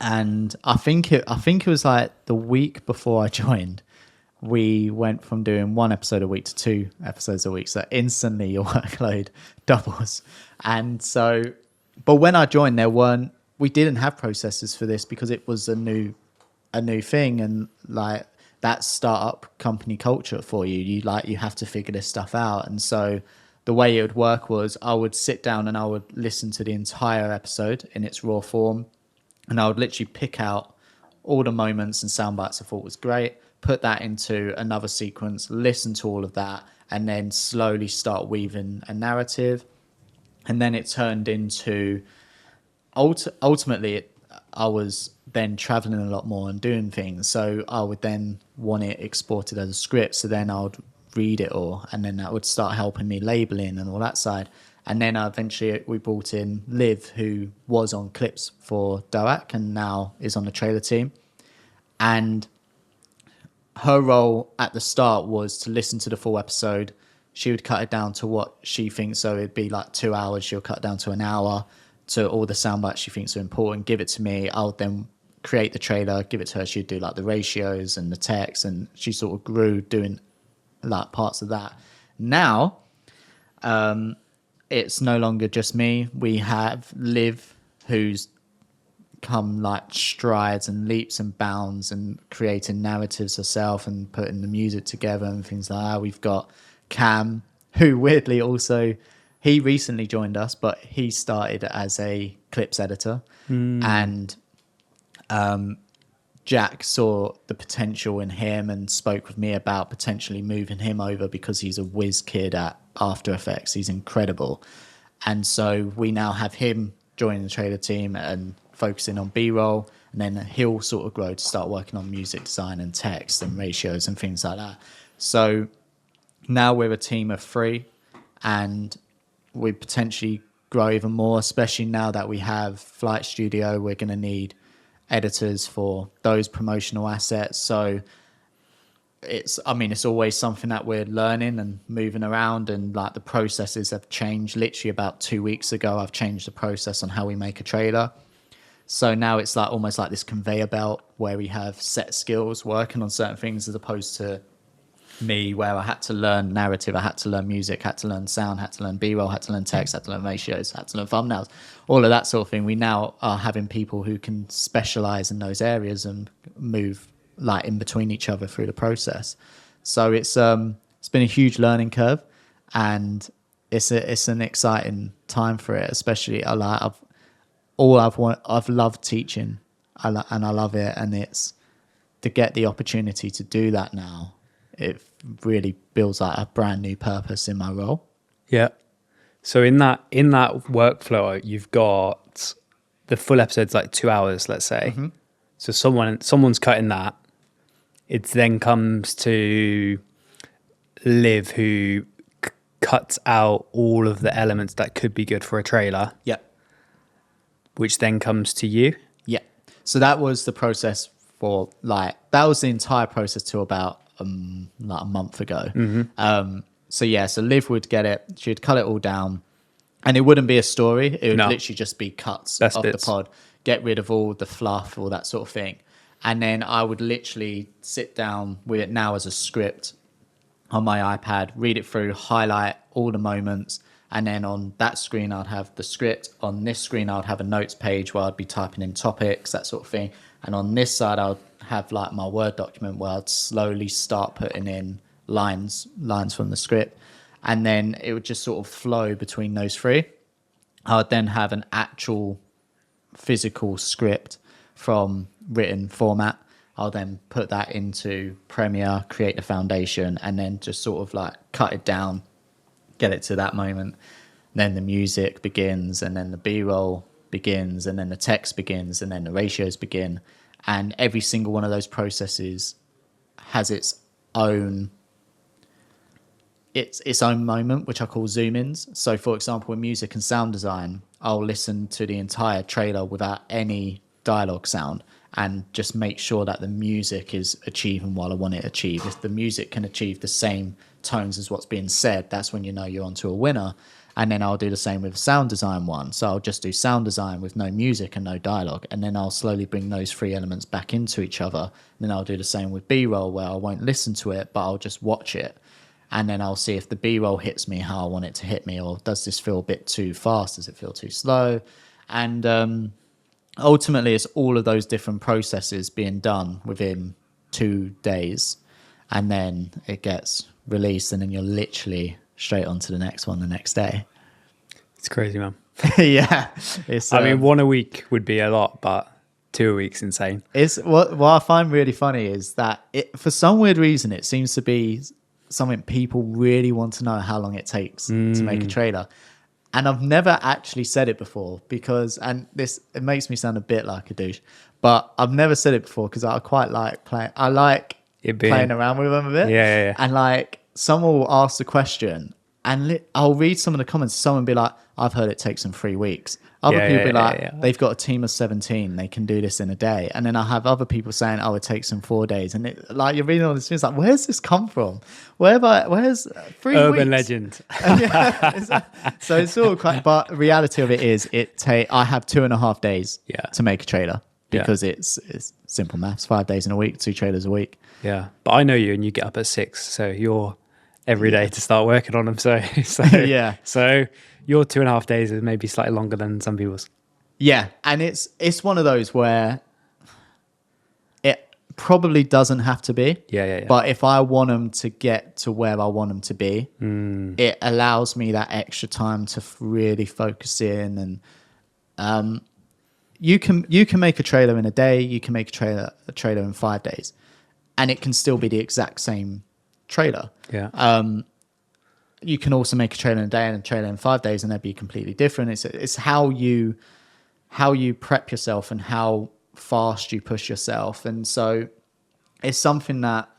and I think it was like the week before I joined, we went from doing 1 episode a week to 2 episodes a week. So instantly your workload doubles. And so, but when I joined, we didn't have processes for this because it was a new thing. And like that startup company culture for you, you have to figure this stuff out. And so the way it would work was I would sit down and I would listen to the entire episode in its raw form. And I would literally pick out all the moments and sound bites I thought was great, put that into another sequence, listen to all of that, and then slowly start weaving a narrative. And then it turned into, ultimately, I was then traveling a lot more and doing things. So I would then want it exported as a script. So then I would read it all, and then that would start helping me labeling and all that side. And then eventually we brought in Liv, who was on clips for Doak and now is on the trailer team. And her role at the start was to listen to the full episode. She would cut it down to what she thinks. So it'd be like 2 hours. She'll cut it down to an hour, to all the sound bites she thinks are important, give it to me. I'll then create the trailer, give it to her. She'd do like the ratios and the text, and she sort of grew doing like parts of that. Now, it's no longer just me. We have Liv, who's come like strides and leaps and bounds and creating narratives herself and putting the music together and things like that. We've got Cam, who weirdly also, he recently joined us, but he started as a clips editor. And Jack saw the potential in him and spoke with me about potentially moving him over because he's a whiz kid at After Effects. He's incredible. And so we now have him joining the trailer team and focusing on B-roll, and then he'll sort of grow to start working on music design and text and ratios and things like that. So now we're a team of 3, and we potentially grow even more, especially now that we have Flight Studio. We're going to need editors for those promotional assets. So it's always something that we're learning and moving around, and like the processes have changed. Literally about 2 weeks ago, I've changed the process on how we make a trailer. So now it's like almost like this conveyor belt where we have set skills working on certain things, as opposed to me where I had to learn narrative, I had to learn music, had to learn sound, had to learn B-roll, had to learn text, had to learn ratios, had to learn thumbnails, all of that sort of thing. We now are having people who can specialize in those areas and move like in between each other through the process. So it's been a huge learning curve, and it's an exciting time for it. Especially I've loved teaching, and I love it, and it's to get the opportunity to do that now. It really builds like a brand new purpose in my role. Yeah. So in that workflow, you've got the full episode's like 2 hours, let's say. Mm-hmm. So someone's cutting that. It then comes to Liv, who cuts out all of the elements that could be good for a trailer. Yeah. Which then comes to you. Yeah. So that was the process that was the entire process to about like a month ago. Mm-hmm. So Liv would get it. She'd cut it all down, and it wouldn't be a story. It would literally just be cuts of the pod, get rid of all the fluff, all that sort of thing. And then I would literally sit down with it now as a script on my iPad, read it through, highlight all the moments. And then on that screen, I'd have the script. On this screen, I'd have a notes page where I'd be typing in topics, that sort of thing. And on this side, I'd have like my Word document where I'd slowly start putting in lines from the script. And then it would just sort of flow between those 3. I would then have an actual physical script from written format. I'll then put that into Premiere, create a foundation, and then just sort of like cut it down, get it to that moment. Then the music begins, and then the B-roll begins, and then the text begins, and then the ratios begin. And every single one of those processes has its own moment, which I call zoom-ins. So for example, in music and sound design, I'll listen to the entire trailer without any dialogue sound and just make sure that the music is achieving what I want it to achieve. If the music can achieve the same tones as what's being said, that's when you know you're onto a winner. And then I'll do the same with sound design one. So I'll just do sound design with no music and no dialogue. And then I'll slowly bring those three elements back into each other. And then I'll do the same with B-roll, where I won't listen to it, but I'll just watch it. And then I'll see if the B-roll hits me how I want it to hit me, or does this feel a bit too fast? Does it feel too slow? And ultimately, it's all of those different processes being done within 2 days. And then it gets released, and then you're literally straight on to the next one the next day. It's crazy, man. Yeah. I mean, 1 a week would be a lot, but 2 a week's insane. It's what I find really funny is that for some weird reason, it seems to be something people really want to know how long it takes to make a trailer. And I've never actually said it before it makes me sound a bit like a douche, but I've never said it before because I quite like playing. I like playing around with them a bit. Yeah. And like someone will ask the question and I'll read some of the comments. Someone be like, I've heard it takes them 3 weeks. Other people be like, they've got a team of 17. They can do this in a day. And then I have other people saying, oh, it takes them 4 days. And like you're reading all this, it's like, where's this come from? Where's 3 weeks? Urban legend. So it's all quite, but reality of it is I have 2.5 days to make a trailer because it's simple maths, 5 days in a week, 2 trailers a week. Yeah. But I know you and you get up at 6. So you're every day to start working on them. So yeah. So your 2.5 days is maybe slightly longer than some people's. Yeah, and it's one of those where it probably doesn't have to be. Yeah. But if I want them to get to where I want them to be, it allows me that extra time to really focus in. And you can make a trailer in a day. You can make a trailer in 5 days, and it can still be the exact same trailer. Yeah. You can also make a trailer in a day and a trailer in 5 days, and they'd be completely different. It's how you prep yourself and how fast you push yourself. And so it's something that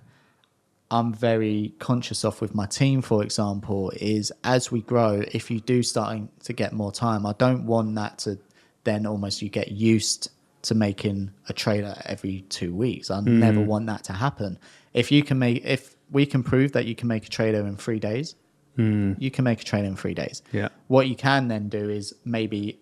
I'm very conscious of with my team, for example, is as we grow, if you do starting to get more time, I don't want that to then almost you get used to making a trailer every 2 weeks. I never want that to happen. If we can prove that you can make a trailer in 3 days, you can make a trailer in 3 days. Yeah. What you can then do is maybe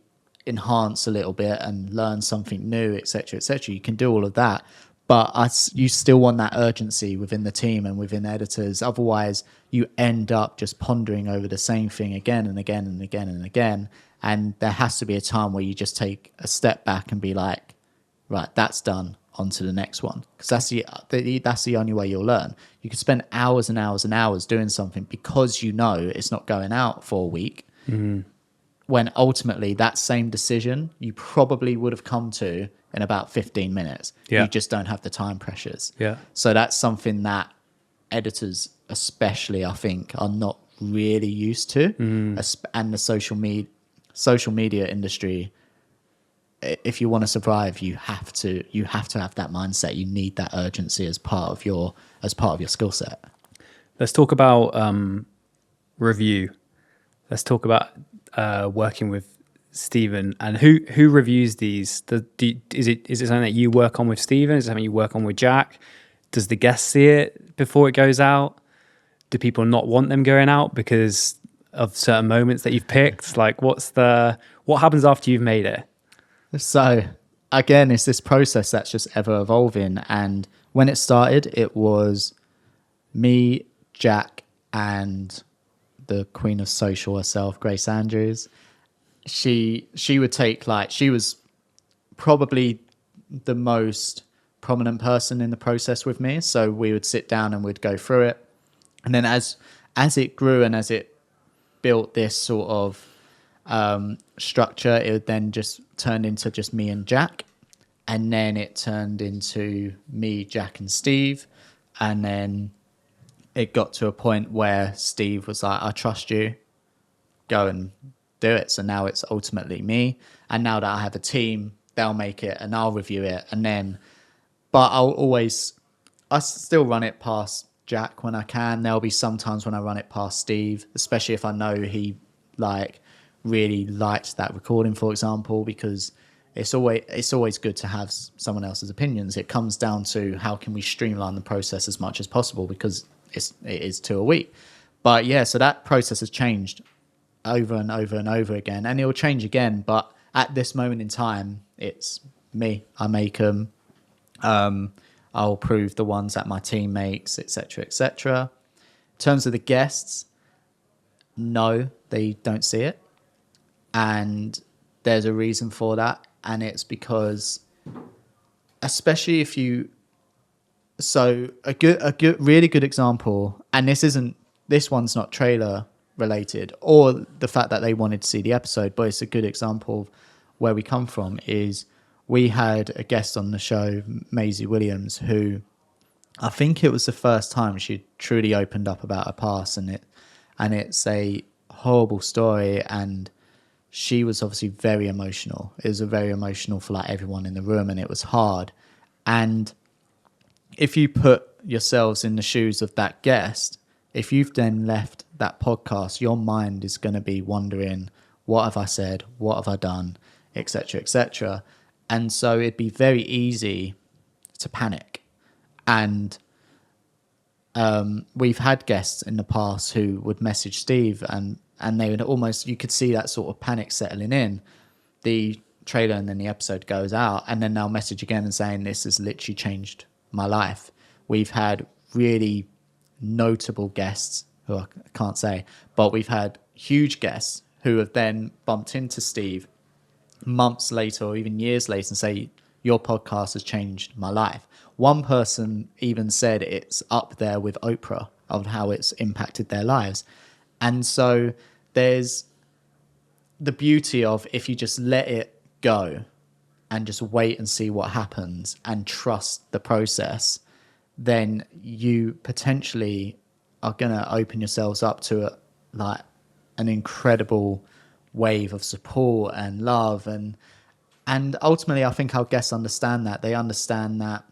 enhance a little bit and learn something new, etc., etc. You can do all of that, but you still want that urgency within the team and within editors. Otherwise, you end up just pondering over the same thing again and again and again and again. And there has to be a time where you just take a step back and be like, right, that's done. On to the next one, because that's the only way you'll learn. You could spend hours and hours and hours doing something because you know it's not going out for a week, when ultimately that same decision you probably would have come to in about 15 minutes. You just don't have the time pressures. So that's something that editors especially, I think, are not really used to. And the social media industry, if you want to survive, you have to have that mindset. You need that urgency as part of your skill set. Let's talk about review. Let's talk about working with Steven, and who reviews these. Is it something that you work on with Steven? Is it something you work on with Jack? Does the guest see it before it goes out? Do people not want them going out because of certain moments that you've picked? Like, what happens after you've made it? So again, it's this process that's just ever evolving. And when it started, it was me, Jack, and the queen of social herself, Grace Andrews. She would take, like, she was probably the most prominent person in the process with me. So we would sit down and we'd go through it. And then as it grew and as it built this sort of structure, it would then just turn into just me and Jack, and then it turned into me, Jack, and Steve, and then it got to a point where Steve was like, I trust you, go and do it. So now it's ultimately me, and now that I have a team, they'll make it and I'll review it. And then, but I still run it past Jack when I can. There'll be sometimes when I run it past Steve, especially if I know he really liked that recording, for example, because it's always good to have someone else's opinions. It comes down to how can we streamline the process as much as possible, because it is 2 a week. But yeah, so that process has changed over and over and over again, and it will change again. But at this moment in time, it's me. I make them. I'll approve the ones that my team makes, etc., etc. In terms of the guests, no, they don't see it, and there's a reason for that, and it's because, especially if you, so a really good example, and this one's not trailer related or the fact that they wanted to see the episode, but it's a good example of where we come from. Is we had a guest on the show, Maisie Williams, who I think it was the first time she truly opened up about her past, and it's a horrible story, and she was obviously very emotional. It was very emotional for like everyone in the room, and it was hard. And if you put yourselves in the shoes of that guest, if you've then left that podcast, your mind is going to be wondering, what have I said? What have I done? Etc., etc. And so it'd be very easy to panic. And we've had guests in the past who would message Steve, and they would almost, you could see that sort of panic settling in. The trailer and then the episode goes out, and then they'll message again and saying, this has literally changed my life. We've had really notable guests who I can't say, but we've had huge guests who have then bumped into Steve months later or even years later and say, your podcast has changed my life. One person even said it's up there with Oprah of how it's impacted their lives. And so there's the beauty of, if you just let it go and just wait and see what happens and trust the process, then you potentially are going to open yourselves up to like an incredible wave of support and love. And ultimately, I think our guests understand that. They understand that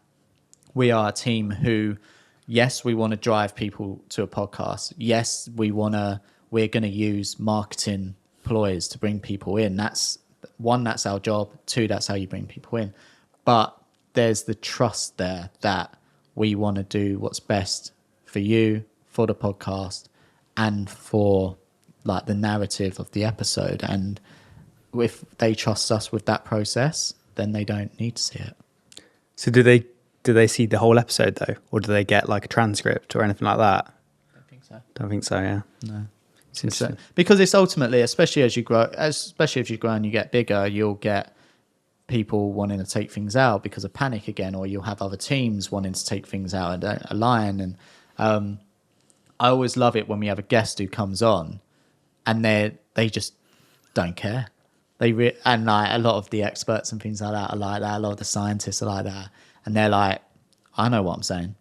we are a team who, yes, we want to drive people to a podcast. Yes, we're going to use marketing ploys to bring people in. That's one, that's our job. Two, that's how you bring people in. But there's the trust there that we want to do what's best for you, for the podcast, and for like the narrative of the episode. And if they trust us with that process, then they don't need to see it. So do they see the whole episode though, or do they get like a transcript or anything like that? I don't think so. Don't think so. Yeah. No. It's interesting. Because it's ultimately, especially as you grow and you get bigger, you'll get people wanting to take things out because of panic again, or you'll have other teams wanting to take things out and don't align. And I always love it when we have a guest who comes on and they just don't care. And like a lot of the experts and things like that are like that. A lot of the scientists are like that, and they're like, I know what I'm saying.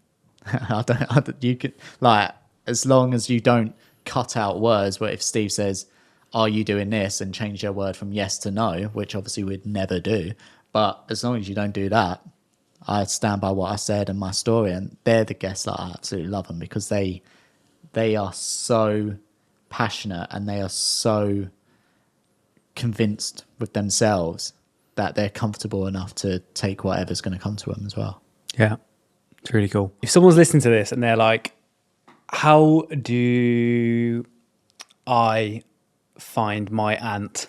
You could, like, as long as you don't cut out words. But if Steve says, are you doing this, and change your word from yes to no, which obviously we'd never do, but as long as you don't do that, I stand by what I said and my story. And they're the guests that I absolutely love them, because they are so passionate and they are so convinced with themselves that they're comfortable enough to take whatever's going to come to them as well. Yeah, it's really cool. If someone's listening to this and they're like, how do I find my aunt?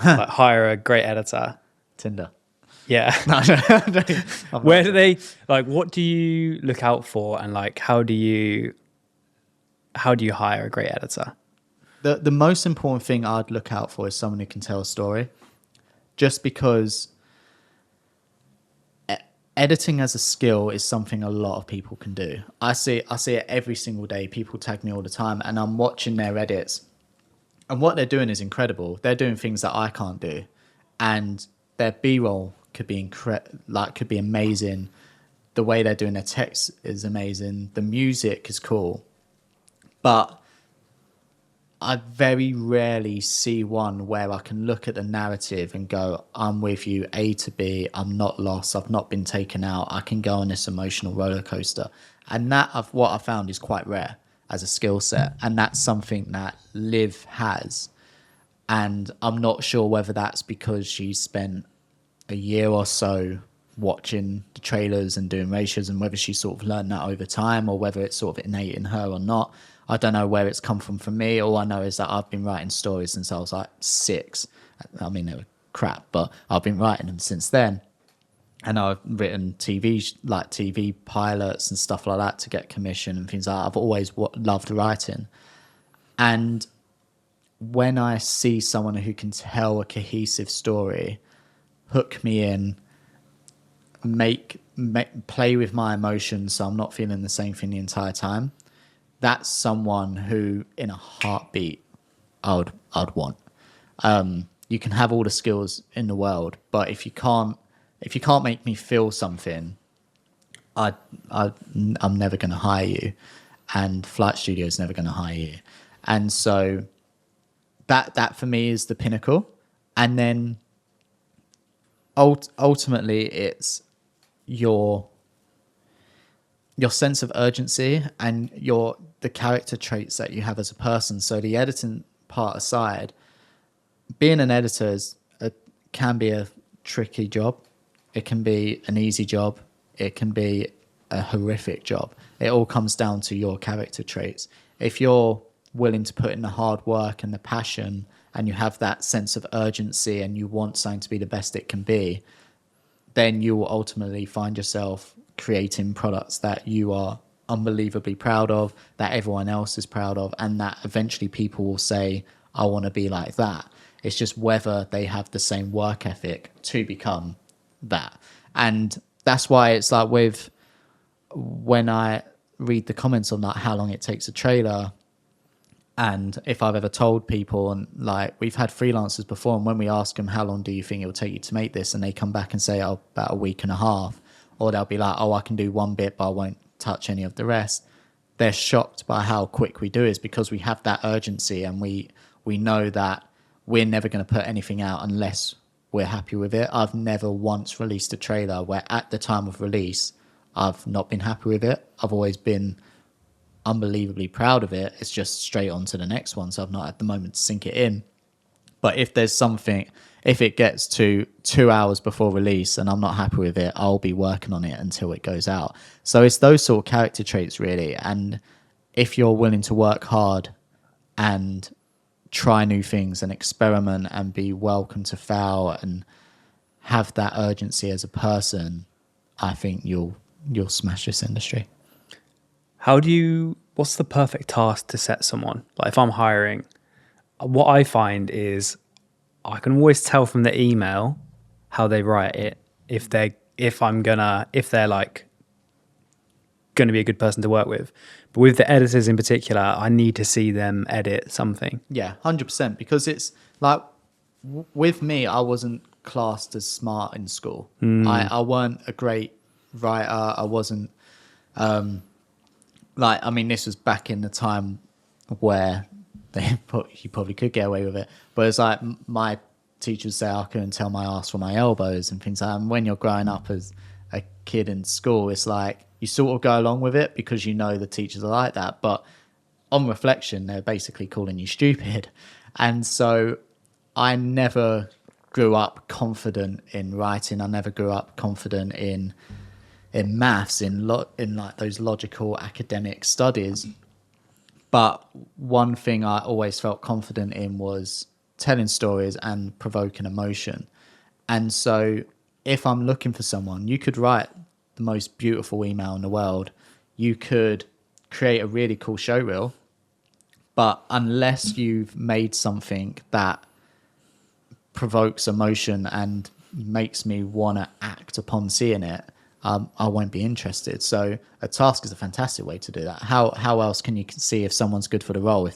Like, hire a great editor? Tinder. Yeah. Where do they, like, what do you look out for, and like, how do you hire a great editor? The most important thing I'd look out for is someone who can tell a story, just because editing as a skill is something a lot of people can do. I see it every single day. People tag me all the time, and I'm watching their edits, and what they're doing is incredible. They're doing things that I can't do, and their B-roll could be could be amazing. The way they're doing their text is amazing. The music is cool, but I very rarely see one where I can look at the narrative and go, I'm with you, A to B, I'm not lost, I've not been taken out, I can go on this emotional roller coaster. And what I found is quite rare as a skill set. And that's something that Liv has. And I'm not sure whether that's because she spent a year or so watching the trailers and doing ratios, and whether she sort of learned that over time or whether it's sort of innate in her or not. I don't know where it's come from me. All I know is that I've been writing stories since I was like 6. I mean, they were crap, but I've been writing them since then. And I've written TV pilots and stuff like that to get commission and things like that. I've always loved writing. And when I see someone who can tell a cohesive story, hook me in, play with my emotions so I'm not feeling the same thing the entire time, that's someone who, in a heartbeat, I'd want. You can have all the skills in the world, but if you can't make me feel something, I'm never going to hire you, and Flight Studio is never going to hire you. And so that for me is the pinnacle. And then ultimately it's your sense of urgency and the character traits that you have as a person. So the editing part aside, being an editor can be a tricky job. It can be an easy job. It can be a horrific job. It all comes down to your character traits. If you're willing to put in the hard work and the passion, and you have that sense of urgency and you want something to be the best it can be, then you will ultimately find yourself creating products that you are unbelievably proud of, that everyone else is proud of, and that eventually people will say, I want to be like that. It's just whether they have the same work ethic to become that. And that's why it's like when I read the comments on that, how long it takes a trailer, and if I've ever told people, and like we've had freelancers before, and when we ask them how long do you think it will take you to make this, and they come back and say, oh, about a week and a half, or they'll be like, oh, I can do one bit but I won't touch any of the rest. They're shocked by how quick we do it, because we have that urgency, and we know that we're never going to put anything out unless we're happy with it. I've never once released a trailer where at the time of release I've not been happy with it. I've always been unbelievably proud of it. It's just straight on to the next one, so I've not at the moment to sink it in. But if there's something, if it gets to 2 hours before release and I'm not happy with it, I'll be working on it until it goes out. So it's those sort of character traits really. And if you're willing to work hard and try new things and experiment and be welcome to fail and have that urgency as a person, I think you'll smash this industry. What's the perfect task to set someone? Like if I'm hiring, what I find is I can always tell from the email how they write it, if they're like going to be a good person to work with. But with the editors in particular, I need to see them edit something. Yeah, 100%. Because it's like, with me, I wasn't classed as smart in school. I weren't a great writer. I wasn't, this was back in the time where you probably could get away with it. But it's like my teachers say I couldn't tell my ass from my elbows and things like that. And when you're growing up as a kid in school, it's like you sort of go along with it because you know the teachers are like that. But on reflection, they're basically calling you stupid. And so I never grew up confident in writing. I never grew up confident in maths, in like those logical academic studies. But one thing I always felt confident in was telling stories and provoking emotion. And so if I'm looking for someone, you could write the most beautiful email in the world. You could create a really cool show reel. But unless you've made something that provokes emotion and makes me want to act upon seeing it, I won't be interested. So a task is a fantastic way to do that. How else can you see if someone's good for the role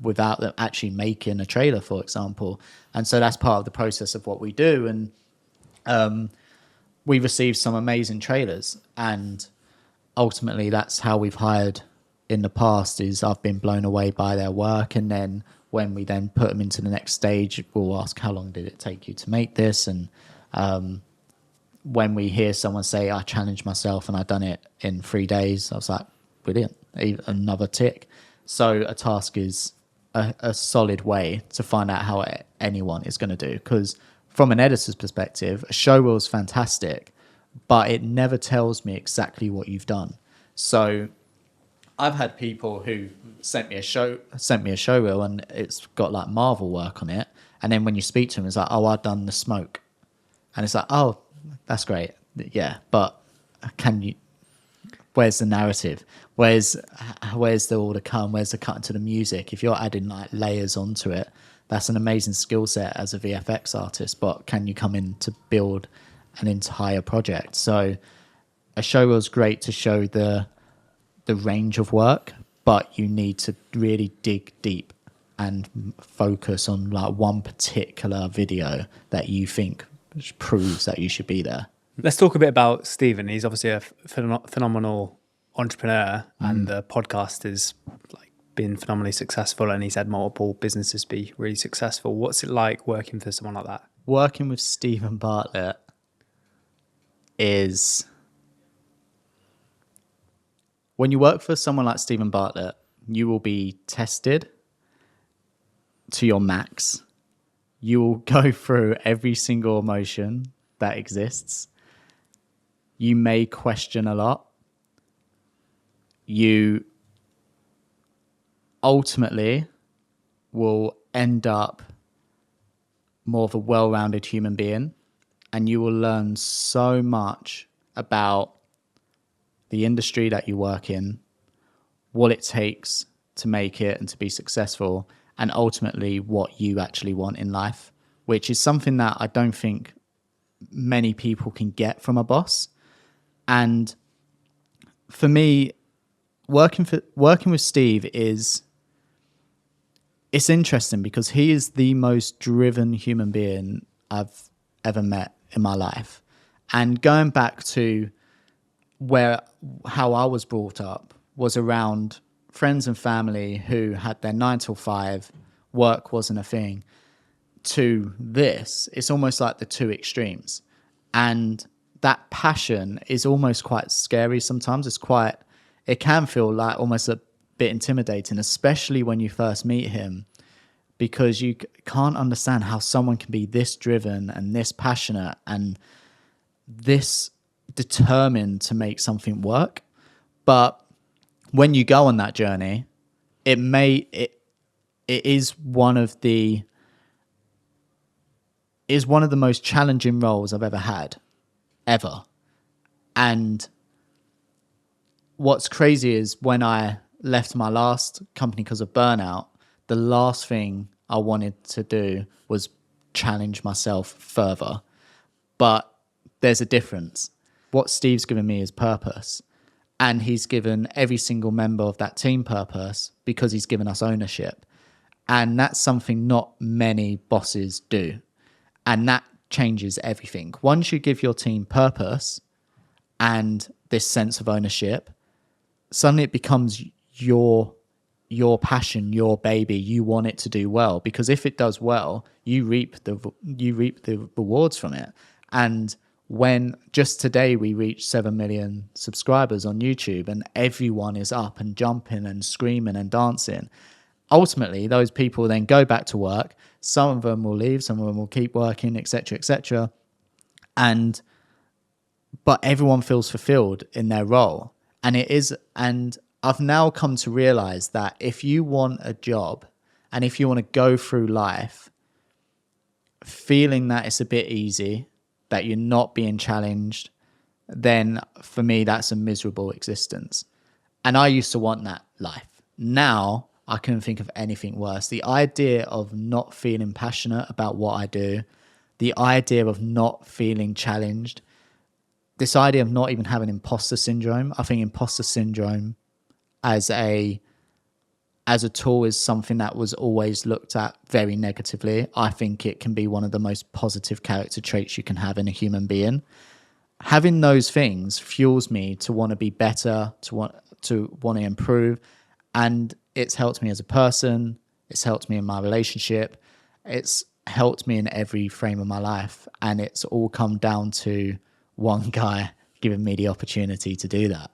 without them actually making a trailer, for example? And so that's part of the process of what we do. And we received some amazing trailers, and ultimately that's how we've hired in the past. Is I've been blown away by their work, and then when we then put them into the next stage, we'll ask, how long did it take you to make this? And when we hear someone say, I challenged myself and I done it in 3 days, I was like, brilliant, another tick. So a task is a solid way to find out how anyone is going to do. Because from an editor's perspective, a show reel is fantastic, but it never tells me exactly what you've done. So I've had people who sent me a show reel and it's got like Marvel work on it, and then when you speak to them, it's like, oh, I've done the smoke, and it's like, oh, that's great, yeah, but can you? Where's the narrative? Where's the all to come? Where's the cut to the music? If you're adding like layers onto it, that's an amazing skill set as a VFX artist. But can you come in to build an entire project? So a show reel is great to show the range of work, but you need to really dig deep and focus on like one particular video that you think proves that you should be there. Let's talk a bit about Steven. He's obviously a phenomenal entrepreneur, and the podcast has like been phenomenally successful, and he's had multiple businesses be really successful. What's it like working for someone like that? Working with Steven Bartlett is, when you work for someone like Steven Bartlett, you will be tested to your max. You will go through every single emotion that exists. You may question a lot. You ultimately will end up more of a well-rounded human being, and you will learn so much about the industry that you work in, what it takes to make it and to be successful, and ultimately what you actually want in life, which is something that I don't think many people can get from a boss. And for me, working with Steve it's interesting because he is the most driven human being I've ever met in my life. And going back to how I was brought up was around friends and family who had their 9 till 5, work wasn't a thing, to this, it's almost like the two extremes. And that passion is almost quite scary sometimes. It can feel like almost a bit intimidating, especially when you first meet him, because you can't understand how someone can be this driven and this passionate and this determined to make something work. But when you go on that journey, it is one of the most challenging roles I've ever had, ever. And what's crazy is when I left my last company because of burnout, the last thing I wanted to do was challenge myself further. But there's a difference. What Steve's given me is purpose. And he's given every single member of that team purpose because he's given us ownership. And that's something not many bosses do. And that changes everything. Once you give your team purpose and this sense of ownership, suddenly it becomes your passion, your baby. You want it to do well, because if it does well, you reap the rewards from it. And when just today we reached 7 million subscribers on YouTube and everyone is up and jumping and screaming and dancing, ultimately those people then go back to work. Some of them will leave, some of them will keep working, etc., etc. But everyone feels fulfilled in their role. And I've now come to realize that if you want a job and if you want to go through life feeling that it's a bit easy, that you're not being challenged, then for me, that's a miserable existence. And I used to want that life. Now, I couldn't think of anything worse. The idea of not feeling passionate about what I do, the idea of not feeling challenged, this idea of not even having imposter syndrome. I think imposter syndrome as a tool is something that was always looked at very negatively. I think it can be one of the most positive character traits you can have in a human being. Having those things fuels me to want to be better, to want to improve. And it's helped me as a person. It's helped me in my relationship. It's helped me in every frame of my life. And it's all come down to one guy giving me the opportunity to do that.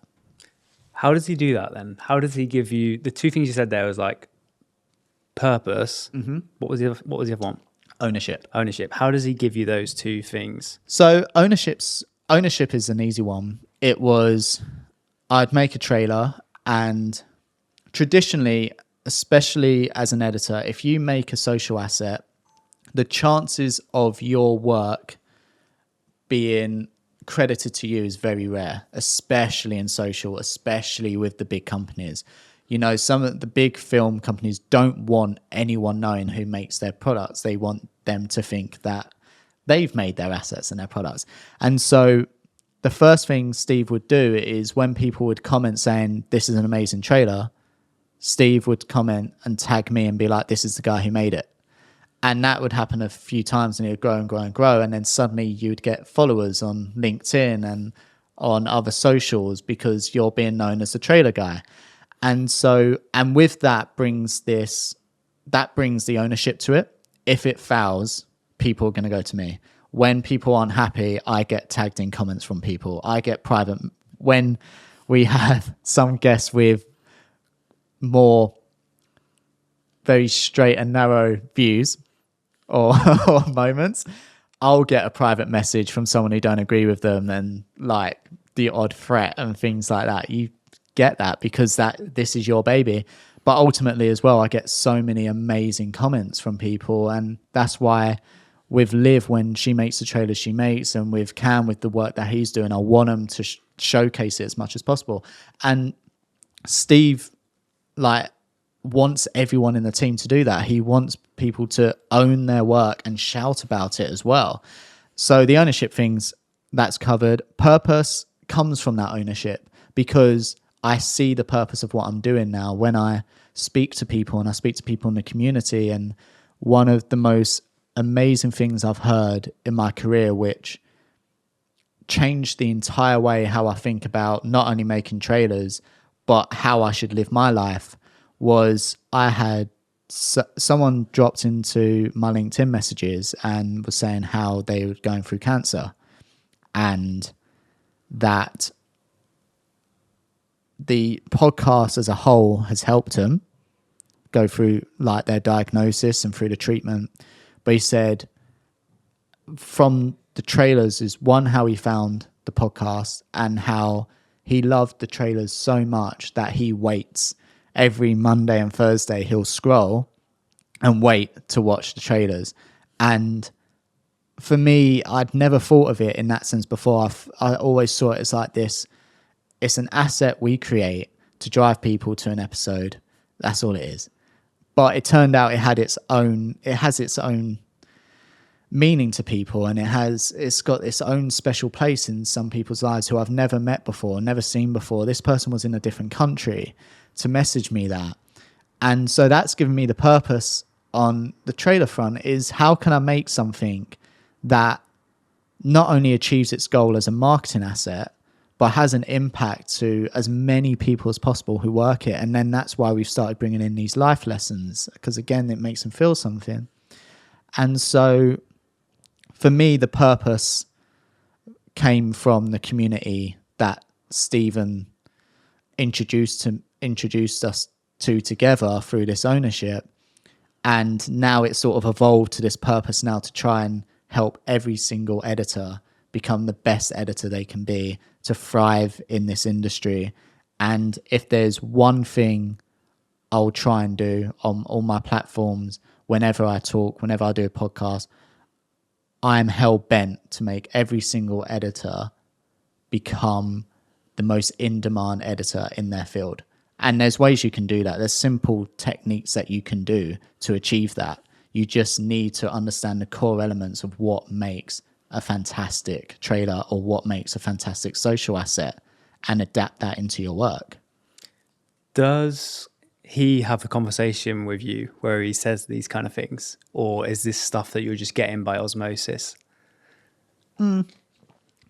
How does he do that then? How does he give you the two things you said there was like purpose? Mm-hmm. What was the other one? Ownership. How does he give you those two things? So ownership's ownership is an easy one. It was, I'd make a trailer, and traditionally, especially as an editor, if you make a social asset, the chances of your work being credited to you is very rare, especially in social, especially with the big companies. You know, some of the big film companies don't want anyone knowing who makes their products. They want them to think that they've made their assets and their products. And so the first thing Steve would do is when people would comment saying, this is an amazing trailer, Steve would comment and tag me and be like, this is the guy who made it. And that would happen a few times, and it would grow and grow and grow. And then suddenly you would get followers on LinkedIn and on other socials because you're being known as the trailer guy. And so, and with that brings the ownership to it. If it fails, people are going to go to me. When people aren't happy, I get tagged in comments from people. I get private. When we have some guests with more very straight and narrow views or moments, I'll get a private message from someone who don't agree with them, and like the odd threat and things like that. You get that because this is your baby. But ultimately as well, I get so many amazing comments from people, and that's why with Liv, when she makes the trailers she makes, and with Cam, with the work that he's doing, I want them to showcase it as much as possible. And Steve wants everyone in the team to do that. He wants people to own their work and shout about it as well. So the ownership things, that's covered. Purpose comes from that ownership, because I see the purpose of what I'm doing now when I speak to people, and I speak to people in the community. And one of the most amazing things I've heard in my career, which changed the entire way how I think about not only making trailers, but how I should live my life, was I had someone dropped into my LinkedIn messages and was saying how they were going through cancer, and that the podcast as a whole has helped them go through like their diagnosis and through the treatment. But he said from the trailers is one, how he found the podcast, and how he loved the trailers so much that he waits every Monday and Thursday. He'll scroll and wait to watch the trailers. And for me, I'd never thought of it in that sense before. I always saw it as like this. It's an asset we create to drive people to an episode. That's all it is. But it turned out it has its own meaning to people, and it's got its own special place in some people's lives who I've never met before, never seen before. This person was in a different country to message me that. And so that's given me the purpose on the trailer front, is how can I make something that not only achieves its goal as a marketing asset, but has an impact to as many people as possible who work it. And then that's why we've started bringing in these life lessons, because again, it makes them feel something. And so for me, the purpose came from the community that Steven introduced us to together through this ownership. And now it's sort of evolved to this purpose now to try and help every single editor become the best editor they can be, to thrive in this industry. And if there's one thing I'll try and do on all my platforms, whenever I talk, whenever I do a podcast, I'm hell bent to make every single editor become the most in-demand editor in their field. And there's ways you can do that. There's simple techniques that you can do to achieve that. You just need to understand the core elements of what makes a fantastic trailer or what makes a fantastic social asset, and adapt that into your work. Does he have a conversation with you where he says these kind of things, or is this stuff that you're just getting by osmosis? Bit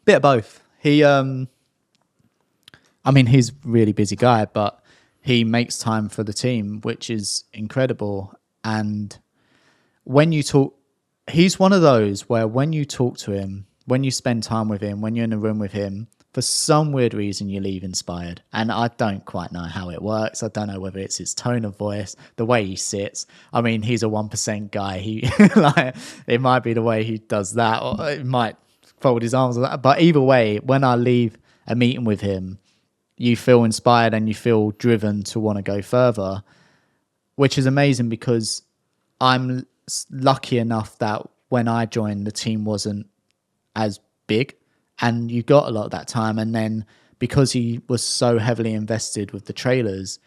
of both. He's a really busy guy, but he makes time for the team, which is incredible. And when you talk, he's one of those where when you talk to him, when you spend time with him, when you're in a room with him, for some weird reason you leave inspired. And I don't quite know how it works. I don't know whether it's his tone of voice, the way he sits. I mean, he's a 1% guy. It might be the way he does that, or it might fold his arms. But either way, when I leave a meeting with him, you feel inspired and you feel driven to want to go further, which is amazing because I'm lucky enough that when I joined, the team wasn't as big and you got a lot of that time. And then because he was so heavily invested with the trailers,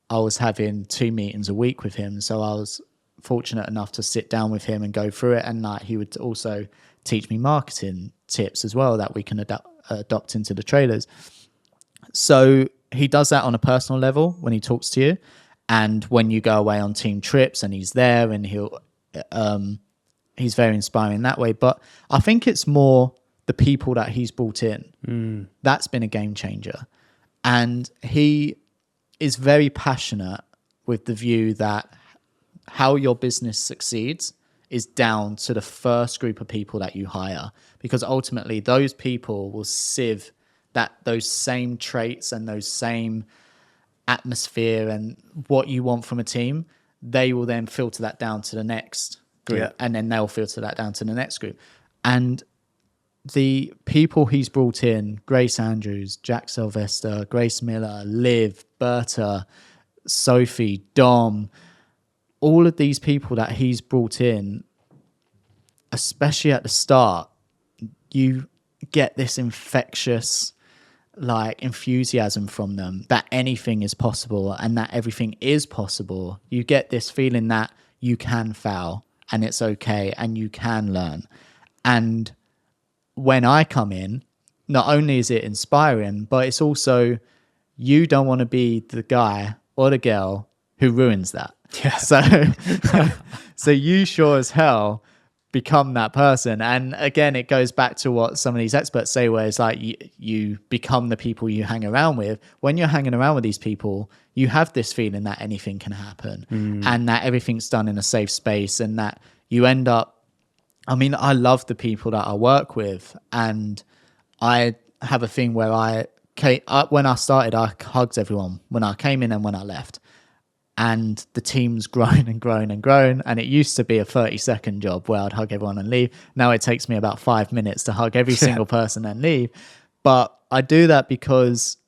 I was having 2 meetings a week with him. So I was fortunate enough to sit down with him and go through it. And like, he would also teach me marketing tips as well that we can adopt into the trailers. So he does that on a personal level when he talks to you. And when you go away on team trips and he's there and he's very inspiring that way. But I think it's more the people that he's brought in. That's been a game changer. And he is very passionate with the view that how your business succeeds is down to the first group of people that you hire, because ultimately those people will sieve those same traits and those same atmosphere and what you want from a team. They will then filter that down to the next group, and then they'll filter that down to the next group. And the people he's brought in, Grace Andrews, Jack Sylvester, Grace Miller, Liv, Berta, Sophie, Dom, all of these people that he's brought in, especially at the start, you get this infectious like enthusiasm from them that anything is possible and that everything is possible. You get this feeling that you can fail and it's okay and you can learn. And when I come in, not only is it inspiring, but it's also, you don't want to be the guy or the girl who ruins that. Yeah. So you sure as hell become that person. And again, it goes back to what some of these experts say, where it's like you become the people you hang around with. When you're hanging around with these people, you have this feeling that anything can happen and that everything's done in a safe space, and that you end up, I mean, I love the people that I work with, and I have a thing where when I started, I hugged everyone when I came in and when I left. And the team's grown and grown and grown. And it used to be a 30-second job where I'd hug everyone and leave. Now it takes me about 5 minutes to hug every single person and leave. But I do that because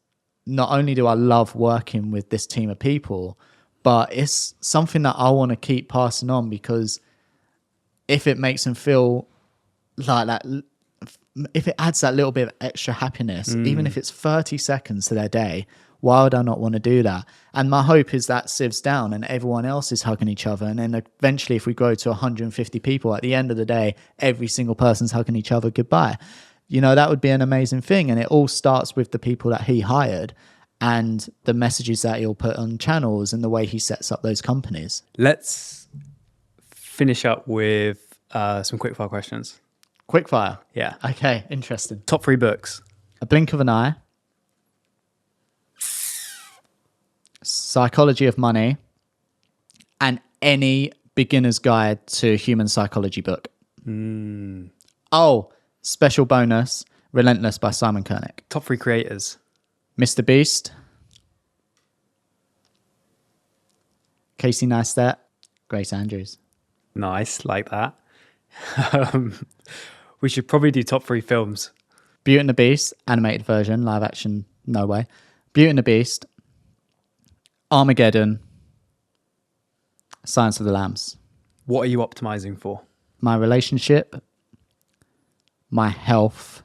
not only do I love working with this team of people, but it's something that I want to keep passing on, because if it makes them feel like that, if it adds that little bit of extra happiness, even if it's 30 seconds to their day, why would I not want to do that? And my hope is that sieves down and everyone else is hugging each other. And then eventually, if we grow to 150 people, at the end of the day, every single person's hugging each other goodbye. You know, that would be an amazing thing. And it all starts with the people that he hired and the messages that he'll put on channels and the way he sets up those companies. Let's finish up with some quickfire questions. Quickfire? Yeah. Okay, interesting. Top 3 books. A Blink of an Eye, Psychology of Money, and any beginner's guide to human psychology book. Oh, special bonus, Relentless by Simon Koenig. Top 3 creators. Mr. Beast, Casey Neistat, Grace Andrews. Nice, like that. We should probably do top 3 films. Beauty and the Beast, animated version, live action, no way. Beauty and the Beast, Armageddon, Silence of the Lambs. What are you optimizing for? My relationship, my health,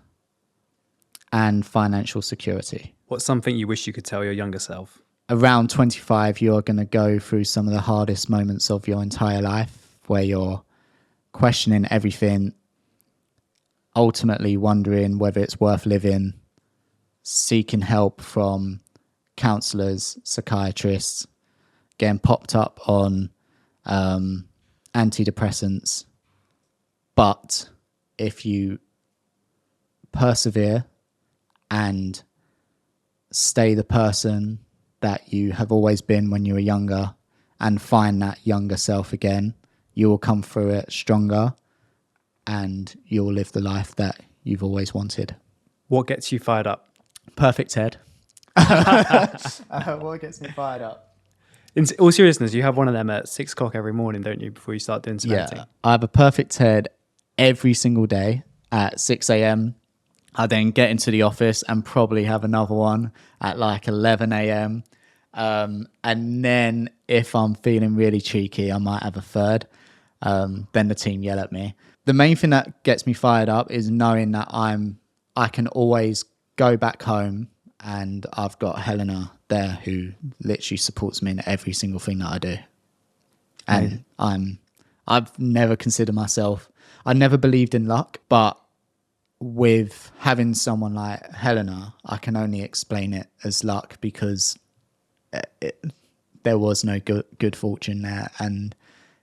and financial security. What's something you wish you could tell your younger self? Around 25, you're going to go through some of the hardest moments of your entire life, where you're questioning everything, ultimately wondering whether it's worth living, seeking help from counselors, psychiatrists, getting popped up on antidepressants. But if you persevere and stay the person that you have always been when you were younger and find that younger self again, you will come through it stronger and you'll live the life that you've always wanted. What gets you fired up? Perfect head. What gets me fired up? In all seriousness, you have one of them at 6 o'clock every morning, don't you, before you start doing some editing? I have a perfect head every single day at 6 a.m. I then get into the office and probably have another one at like 11 a.m. And then if I'm feeling really cheeky, I might have a third. Then the team yell at me. The main thing that gets me fired up is knowing that I can always go back home and I've got Helena there who literally supports me in every single thing that I do. And I've never considered myself, I never believed in luck, but with having someone like Helena, I can only explain it as luck because there was no good fortune there, and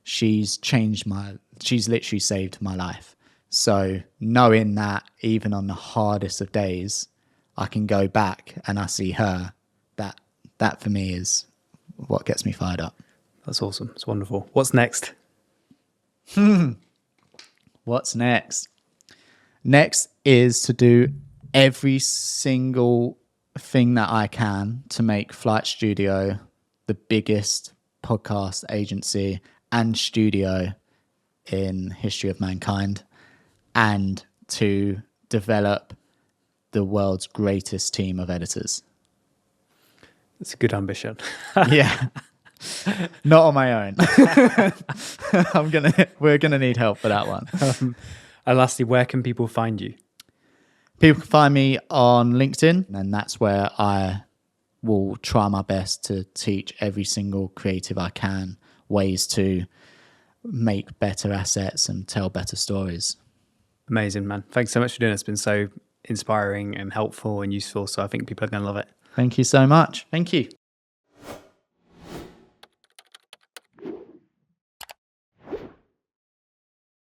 she's literally saved my life. So knowing that even on the hardest of days, I can go back and I see her, that for me is what gets me fired up. That's awesome. It's wonderful. What's next? What's next? Next is to do every single thing that I can to make Flight Studio the biggest podcast agency and studio in history of mankind, and to develop the world's greatest team of editors. It's a good ambition. Yeah. Not on my own. We're gonna need help for that one. And lastly, where can people find you? People can find me on LinkedIn, and that's where I will try my best to teach every single creative I can ways to make better assets and tell better stories. Amazing, man. Thanks so much for doing it. It's been so inspiring and helpful and useful. So I think people are going to love it. Thank you so much. Thank you.